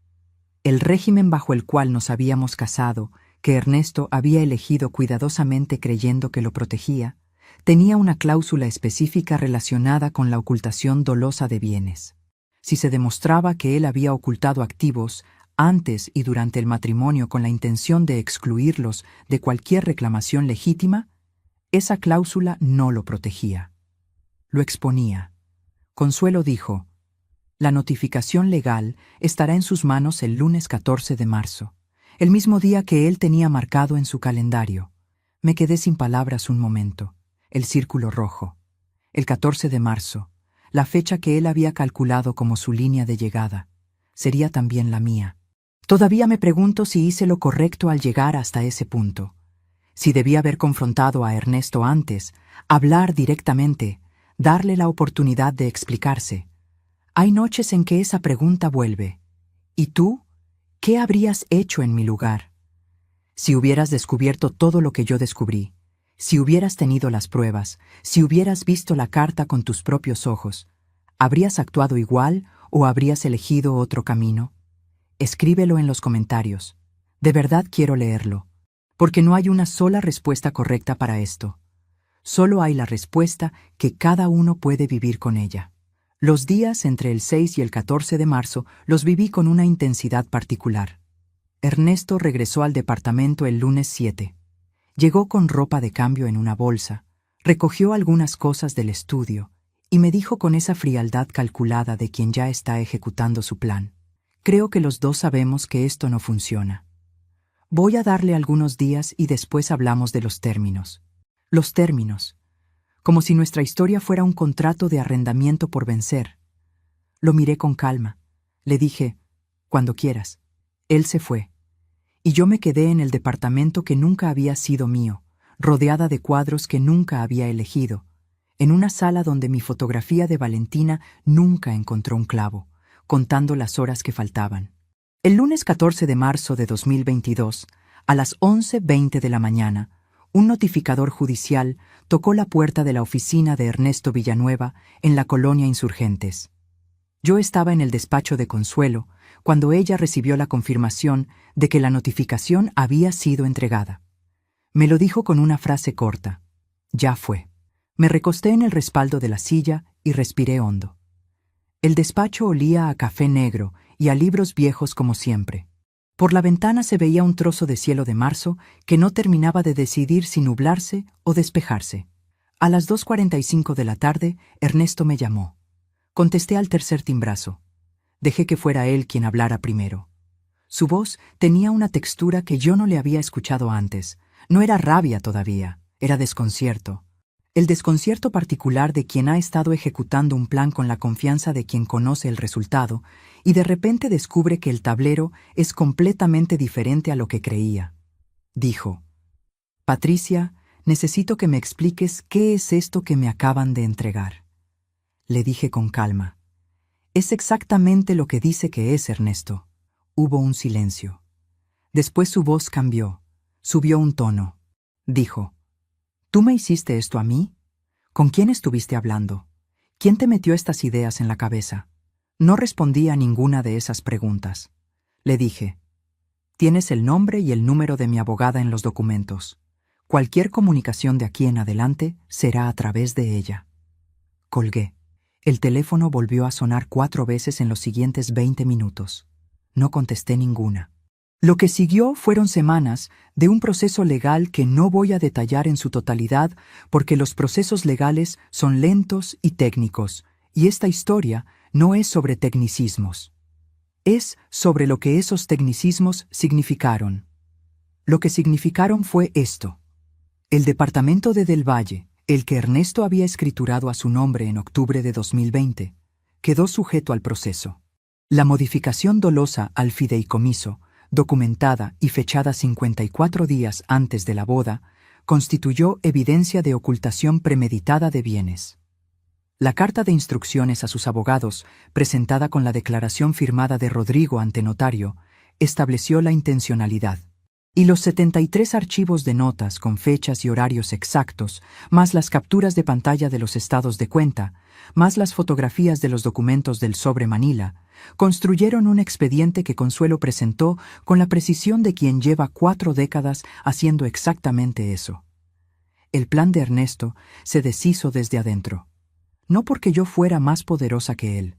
El régimen bajo el cual nos habíamos casado, que Ernesto había elegido cuidadosamente creyendo que lo protegía, tenía una cláusula específica relacionada con la ocultación dolosa de bienes. Si se demostraba que él había ocultado activos antes y durante el matrimonio con la intención de excluirlos de cualquier reclamación legítima, esa cláusula no lo protegía. Lo exponía. Consuelo dijo: la notificación legal estará en sus manos el lunes 14 de marzo, el mismo día que él tenía marcado en su calendario. Me quedé sin palabras un momento. El círculo rojo. El 14 de marzo, la fecha que él había calculado como su línea de llegada, sería también la mía. Todavía me pregunto si hice lo correcto al llegar hasta ese punto. Si debía haber confrontado a Ernesto antes, hablar directamente, darle la oportunidad de explicarse. Hay noches en que esa pregunta vuelve. ¿Y tú? ¿Qué habrías hecho en mi lugar? Si hubieras descubierto todo lo que yo descubrí, si hubieras tenido las pruebas, si hubieras visto la carta con tus propios ojos, ¿habrías actuado igual o habrías elegido otro camino? Escríbelo en los comentarios. De verdad quiero leerlo, porque no hay una sola respuesta correcta para esto. Solo hay la respuesta que cada uno puede vivir con ella. Los días entre el 6 y el 14 de marzo los viví con una intensidad particular. Ernesto regresó al departamento el lunes 7. Llegó con ropa de cambio en una bolsa, recogió algunas cosas del estudio y me dijo con esa frialdad calculada de quien ya está ejecutando su plan: creo que los dos sabemos que esto no funciona. Voy a darle algunos días y después hablamos de los términos. Los términos. Como si nuestra historia fuera un contrato de arrendamiento por vencer. Lo miré con calma. Le dije: cuando quieras. Él se fue. Y yo me quedé en el departamento que nunca había sido mío, rodeada de cuadros que nunca había elegido, en una sala donde mi fotografía de Valentina nunca encontró un clavo, contando las horas que faltaban. El lunes 14 de marzo de 2022, a las 11:20 de la mañana, un notificador judicial tocó la puerta de la oficina de Ernesto Villanueva en la colonia Insurgentes. Yo estaba en el despacho de Consuelo cuando ella recibió la confirmación de que la notificación había sido entregada. Me lo dijo con una frase corta: ya fue. Me recosté en el respaldo de la silla y respiré hondo. El despacho olía a café negro y a libros viejos como siempre. Por la ventana se veía un trozo de cielo de marzo que no terminaba de decidir si nublarse o despejarse. A las 2:45 de la tarde, Ernesto me llamó. Contesté al tercer timbrazo. Dejé que fuera él quien hablara primero. Su voz tenía una textura que yo no le había escuchado antes. No era rabia todavía, era desconcierto. El desconcierto particular de quien ha estado ejecutando un plan con la confianza de quien conoce el resultado y de repente descubre que el tablero es completamente diferente a lo que creía. Dijo: Patricia, necesito que me expliques qué es esto que me acaban de entregar. Le dije con calma: es exactamente lo que dice que es, Ernesto. Hubo un silencio. Después su voz cambió, subió un tono. Dijo: ¿tú me hiciste esto a mí? ¿Con quién estuviste hablando? ¿Quién te metió estas ideas en la cabeza? No respondí a ninguna de esas preguntas. Le dije: «Tienes el nombre y el número de mi abogada en los documentos. Cualquier comunicación de aquí en adelante será a través de ella». Colgué. El teléfono volvió a sonar 4 veces en los siguientes 20 minutos. No contesté ninguna. Lo que siguió fueron semanas de un proceso legal que no voy a detallar en su totalidad porque los procesos legales son lentos y técnicos, y esta historia no es sobre tecnicismos. Es sobre lo que esos tecnicismos significaron. Lo que significaron fue esto. El departamento de Del Valle, el que Ernesto había escriturado a su nombre en octubre de 2020, quedó sujeto al proceso. La modificación dolosa al fideicomiso, documentada y fechada 54 días antes de la boda, constituyó evidencia de ocultación premeditada de bienes. La carta de instrucciones a sus abogados, presentada con la declaración firmada de Rodrigo ante notario, estableció la intencionalidad. Y los 73 archivos de notas con fechas y horarios exactos, más las capturas de pantalla de los estados de cuenta, más las fotografías de los documentos del sobre Manila, construyeron un expediente que Consuelo presentó con la precisión de quien lleva 4 décadas haciendo exactamente eso. El plan de Ernesto se deshizo desde adentro. No porque yo fuera más poderosa que él,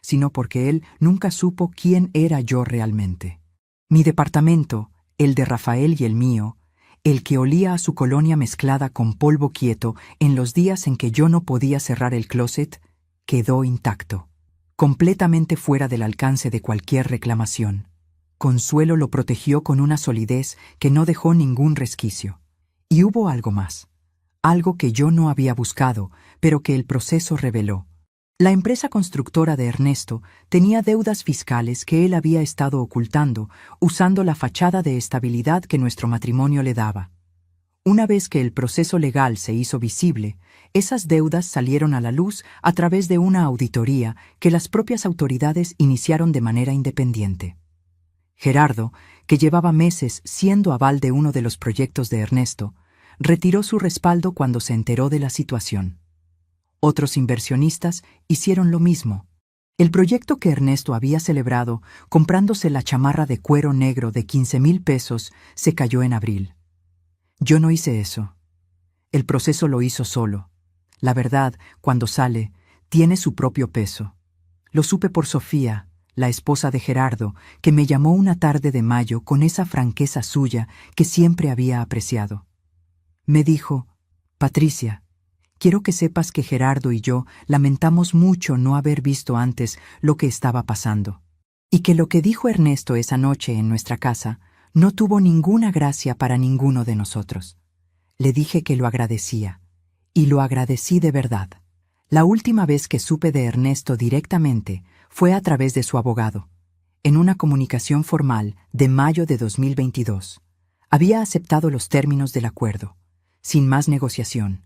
sino porque él nunca supo quién era yo realmente. Mi departamento, el de Rafael y el mío, el que olía a su colonia mezclada con polvo quieto en los días en que yo no podía cerrar el closet, quedó intacto, completamente fuera del alcance de cualquier reclamación. Consuelo lo protegió con una solidez que no dejó ningún resquicio. Y hubo algo más, algo que yo no había buscado, pero que el proceso reveló. La empresa constructora de Ernesto tenía deudas fiscales que él había estado ocultando, usando la fachada de estabilidad que nuestro matrimonio le daba. Una vez que el proceso legal se hizo visible, esas deudas salieron a la luz a través de una auditoría que las propias autoridades iniciaron de manera independiente. Gerardo, que llevaba meses siendo aval de uno de los proyectos de Ernesto, retiró su respaldo cuando se enteró de la situación. Otros inversionistas hicieron lo mismo. El proyecto que Ernesto había celebrado, comprándose la chamarra de cuero negro de 15,000 pesos, se cayó en abril. Yo no hice eso. El proceso lo hizo solo. La verdad, cuando sale, tiene su propio peso. Lo supe por Sofía, la esposa de Gerardo, que me llamó una tarde de mayo con esa franqueza suya que siempre había apreciado. Me dijo: «Patricia, quiero que sepas que Gerardo y yo lamentamos mucho no haber visto antes lo que estaba pasando, y que lo que dijo Ernesto esa noche en nuestra casa no tuvo ninguna gracia para ninguno de nosotros». Le dije que lo agradecía, y lo agradecí de verdad. La última vez que supe de Ernesto directamente fue a través de su abogado, en una comunicación formal de mayo de 2022. Había aceptado los términos del acuerdo, sin más negociación.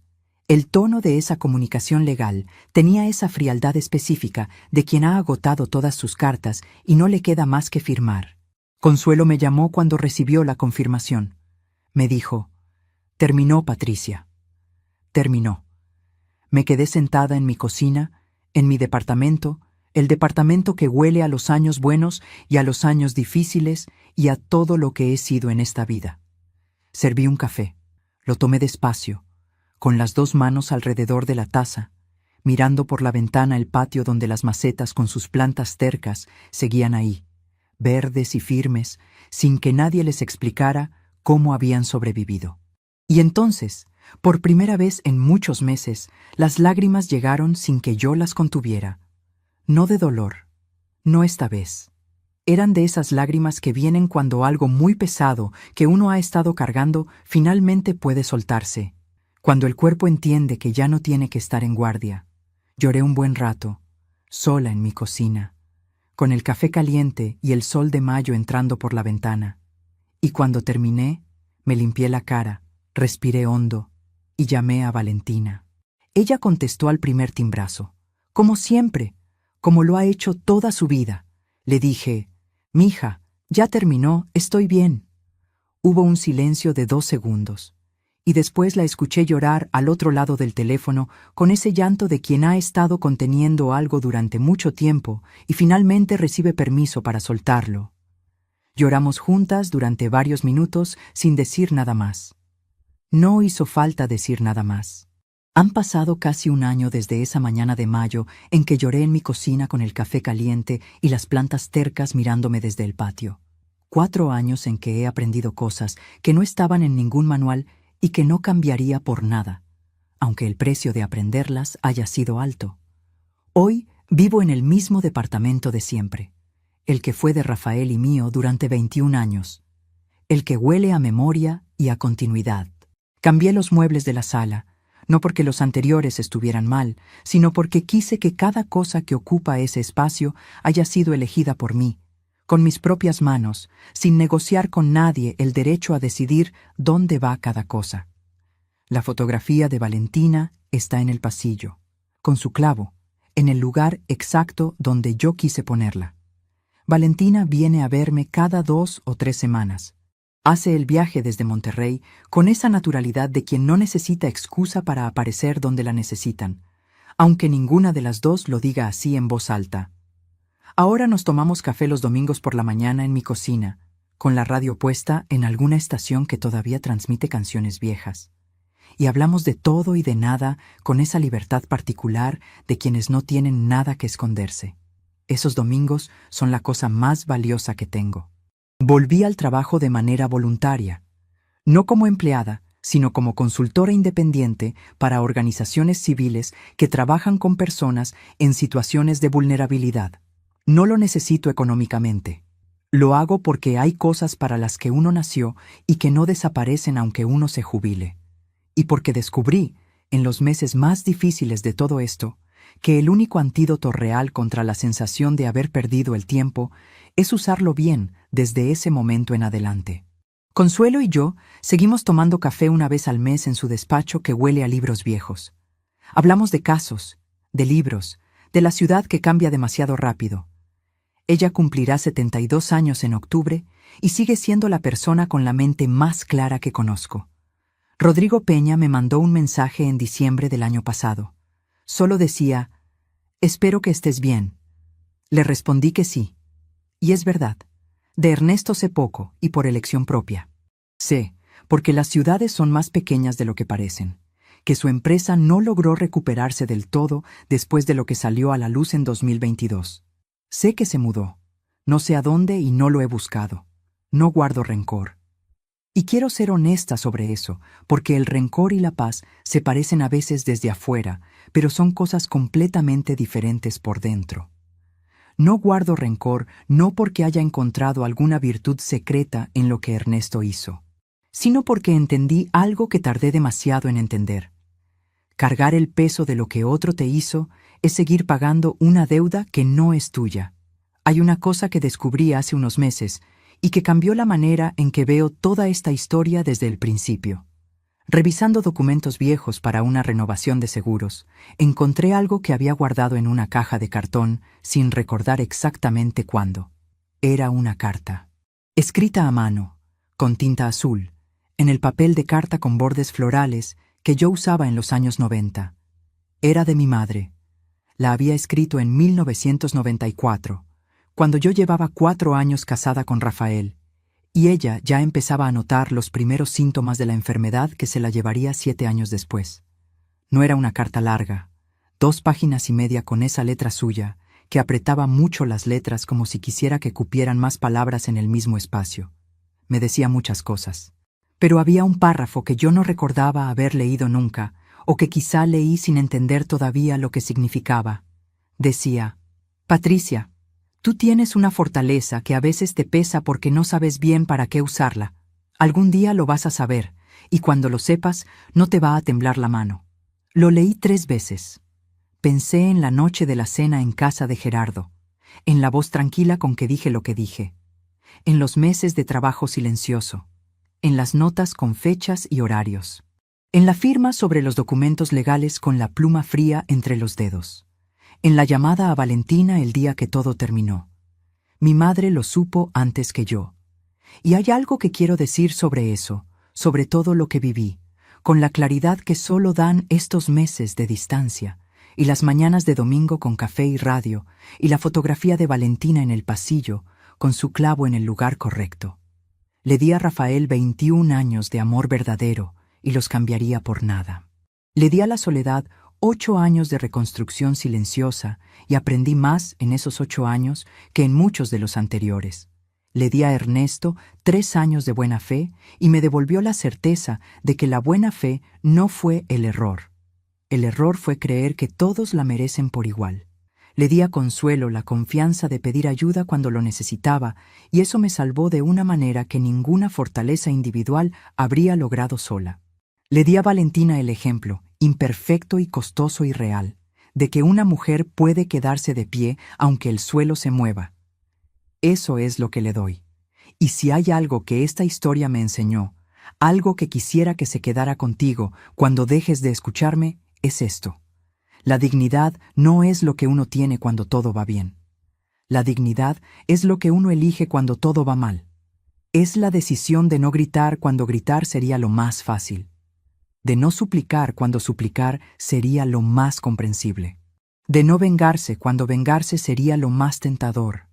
El tono de esa comunicación legal tenía esa frialdad específica de quien ha agotado todas sus cartas y no le queda más que firmar. Consuelo me llamó cuando recibió la confirmación. Me dijo: «Terminó, Patricia. Terminó». Me quedé sentada en mi cocina, en mi departamento, el departamento que huele a los años buenos y a los años difíciles y a todo lo que he sido en esta vida. Serví un café. Lo tomé despacio, con las 2 manos alrededor de la taza, mirando por la ventana el patio donde las macetas con sus plantas tercas seguían ahí, verdes y firmes, sin que nadie les explicara cómo habían sobrevivido. Y entonces, por primera vez en muchos meses, las lágrimas llegaron sin que yo las contuviera. No de dolor, no esta vez. Eran de esas lágrimas que vienen cuando algo muy pesado que uno ha estado cargando finalmente puede soltarse, cuando el cuerpo entiende que ya no tiene que estar en guardia. Lloré un buen rato, sola en mi cocina, con el café caliente y el sol de mayo entrando por la ventana. Y cuando terminé, me limpié la cara, respiré hondo y llamé a Valentina. Ella contestó al primer timbrazo, como siempre, como lo ha hecho toda su vida. Le dije: «Mija, ya terminó, estoy bien». Hubo un silencio de 2 segundos, Y después la escuché llorar al otro lado del teléfono con ese llanto de quien ha estado conteniendo algo durante mucho tiempo y finalmente recibe permiso para soltarlo. Lloramos juntas durante varios minutos sin decir nada más. No hizo falta decir nada más. Han pasado casi un año desde esa mañana de mayo en que lloré en mi cocina con el café caliente y las plantas tercas mirándome desde el patio. 4 años en que he aprendido cosas que no estaban en ningún manual y que no cambiaría por nada, aunque el precio de aprenderlas haya sido alto. Hoy vivo en el mismo departamento de siempre, el que fue de Rafael y mío durante 21 años, el que huele a memoria y a continuidad. Cambié los muebles de la sala, no porque los anteriores estuvieran mal, sino porque quise que cada cosa que ocupa ese espacio haya sido elegida por mí, con mis propias manos, sin negociar con nadie el derecho a decidir dónde va cada cosa. La fotografía de Valentina está en el pasillo, con su clavo, en el lugar exacto donde yo quise ponerla. Valentina viene a verme cada 2 o 3 semanas. Hace el viaje desde Monterrey con esa naturalidad de quien no necesita excusa para aparecer donde la necesitan, aunque ninguna de las dos lo diga así en voz alta. Ahora nos tomamos café los domingos por la mañana en mi cocina, con la radio puesta en alguna estación que todavía transmite canciones viejas. Y hablamos de todo y de nada con esa libertad particular de quienes no tienen nada que esconderse. Esos domingos son la cosa más valiosa que tengo. Volví al trabajo de manera voluntaria, no como empleada, sino como consultora independiente para organizaciones civiles que trabajan con personas en situaciones de vulnerabilidad. No lo necesito económicamente. Lo hago porque hay cosas para las que uno nació y que no desaparecen aunque uno se jubile. Y porque descubrí, en los meses más difíciles de todo esto, que el único antídoto real contra la sensación de haber perdido el tiempo es usarlo bien desde ese momento en adelante. Consuelo y yo seguimos tomando café una vez al mes en su despacho que huele a libros viejos. Hablamos de casos, de libros, de la ciudad que cambia demasiado rápido. Ella cumplirá 72 años en octubre y sigue siendo la persona con la mente más clara que conozco. Rodrigo Peña me mandó un mensaje en diciembre del año pasado. Solo decía, «Espero que estés bien». Le respondí que sí. Y es verdad. De Ernesto sé poco y por elección propia. Sé, porque las ciudades son más pequeñas de lo que parecen, que su empresa no logró recuperarse del todo después de lo que salió a la luz en 2022. Sé que se mudó. No sé a dónde y no lo he buscado. No guardo rencor. Y quiero ser honesta sobre eso, porque el rencor y la paz se parecen a veces desde afuera, pero son cosas completamente diferentes por dentro. No guardo rencor no porque haya encontrado alguna virtud secreta en lo que Ernesto hizo, sino porque entendí algo que tardé demasiado en entender. Cargar el peso de lo que otro te hizo es seguir pagando una deuda que no es tuya. Hay una cosa que descubrí hace unos meses y que cambió la manera en que veo toda esta historia desde el principio. Revisando documentos viejos para una renovación de seguros, encontré algo que había guardado en una caja de cartón sin recordar exactamente cuándo. Era una carta, escrita a mano, con tinta azul, en el papel de carta con bordes florales que yo usaba en los años 90. Era de mi madre. La había escrito en 1994, cuando yo llevaba 4 años casada con Rafael, y ella ya empezaba a notar los primeros síntomas de la enfermedad que se la llevaría 7 años después. No era una carta larga, 2 páginas y media con esa letra suya, que apretaba mucho las letras como si quisiera que cupieran más palabras en el mismo espacio. Me decía muchas cosas. Pero había un párrafo que yo no recordaba haber leído nunca, o que quizá leí sin entender todavía lo que significaba. Decía, «Patricia, tú tienes una fortaleza que a veces te pesa porque no sabes bien para qué usarla. Algún día lo vas a saber, y cuando lo sepas, no te va a temblar la mano». Lo leí 3 veces. Pensé en la noche de la cena en casa de Gerardo, en la voz tranquila con que dije lo que dije, en los meses de trabajo silencioso, en las notas con fechas y horarios, en la firma sobre los documentos legales con la pluma fría entre los dedos, en la llamada a Valentina el día que todo terminó. Mi madre lo supo antes que yo. Y hay algo que quiero decir sobre eso, sobre todo lo que viví, con la claridad que solo dan estos meses de distancia, y las mañanas de domingo con café y radio, y la fotografía de Valentina en el pasillo, con su clavo en el lugar correcto. Le di a Rafael 21 años de amor verdadero, y los cambiaría por nada. Le di a la soledad 8 años de reconstrucción silenciosa, y aprendí más en esos 8 años que en muchos de los anteriores. Le di a Ernesto 3 años de buena fe, y me devolvió la certeza de que la buena fe no fue el error. El error fue creer que todos la merecen por igual. Le di a Consuelo la confianza de pedir ayuda cuando lo necesitaba, y eso me salvó de una manera que ninguna fortaleza individual habría logrado sola. Le di a Valentina el ejemplo, imperfecto y costoso y real, de que una mujer puede quedarse de pie aunque el suelo se mueva. Eso es lo que le doy. Y si hay algo que esta historia me enseñó, algo que quisiera que se quedara contigo cuando dejes de escucharme, es esto. La dignidad no es lo que uno tiene cuando todo va bien. La dignidad es lo que uno elige cuando todo va mal. Es la decisión de no gritar cuando gritar sería lo más fácil. De no suplicar cuando suplicar sería lo más comprensible. De no vengarse cuando vengarse sería lo más tentador.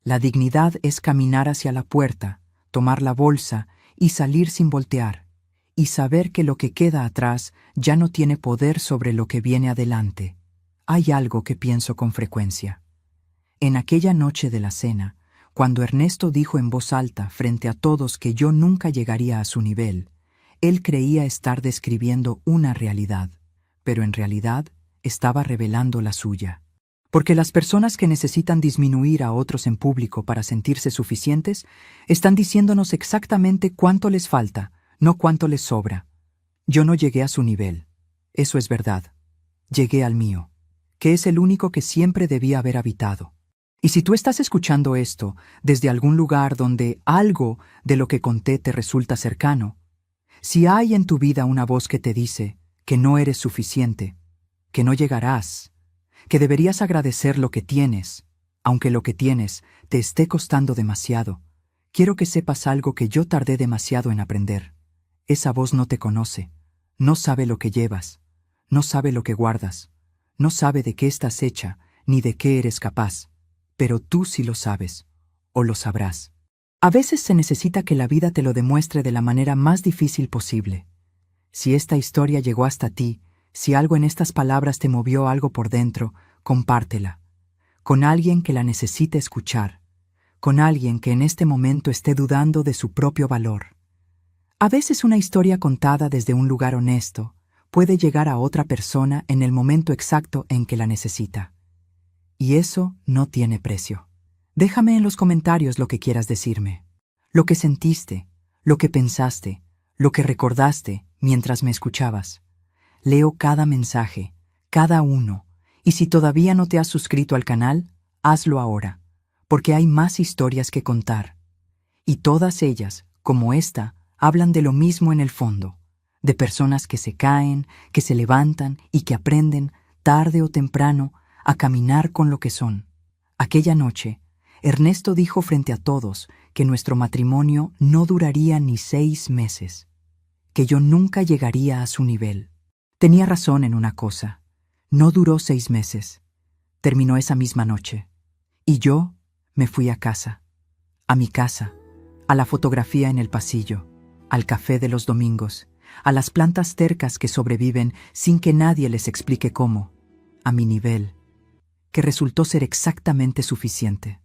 La dignidad es caminar hacia la puerta, tomar la bolsa y salir sin voltear, y saber que lo que queda atrás ya no tiene poder sobre lo que viene adelante. Hay algo que pienso con frecuencia. En aquella noche de la cena, cuando Ernesto dijo en voz alta frente a todos que yo nunca llegaría a su nivel, él creía estar describiendo una realidad, pero en realidad estaba revelando la suya. Porque las personas que necesitan disminuir a otros en público para sentirse suficientes están diciéndonos exactamente cuánto les falta, no cuánto les sobra. Yo no llegué a su nivel. Eso es verdad. Llegué al mío, que es el único que siempre debía haber habitado. Y si tú estás escuchando esto desde algún lugar donde algo de lo que conté te resulta cercano, si hay en tu vida una voz que te dice que no eres suficiente, que no llegarás, que deberías agradecer lo que tienes, aunque lo que tienes te esté costando demasiado, quiero que sepas algo que yo tardé demasiado en aprender. Esa voz no te conoce, no sabe lo que llevas, no sabe lo que guardas, no sabe de qué estás hecha ni de qué eres capaz, pero tú sí lo sabes, o lo sabrás. A veces se necesita que la vida te lo demuestre de la manera más difícil posible. Si esta historia llegó hasta ti, si algo en estas palabras te movió algo por dentro, compártela. Con alguien que la necesite escuchar. Con alguien que en este momento esté dudando de su propio valor. A veces una historia contada desde un lugar honesto puede llegar a otra persona en el momento exacto en que la necesita. Y eso no tiene precio. Déjame en los comentarios lo que quieras decirme. Lo que sentiste, lo que pensaste, lo que recordaste mientras me escuchabas. Leo cada mensaje, cada uno, y si todavía no te has suscrito al canal, hazlo ahora, porque hay más historias que contar. Y todas ellas, como esta, hablan de lo mismo en el fondo, de personas que se caen, que se levantan y que aprenden, tarde o temprano, a caminar con lo que son. Aquella noche, Ernesto dijo frente a todos que nuestro matrimonio no duraría ni 6 meses, que yo nunca llegaría a su nivel. Tenía razón en una cosa, no duró 6 meses, terminó esa misma noche, y yo me fui a casa, a mi casa, a la fotografía en el pasillo, al café de los domingos, a las plantas tercas que sobreviven sin que nadie les explique cómo, a mi nivel, que resultó ser exactamente suficiente.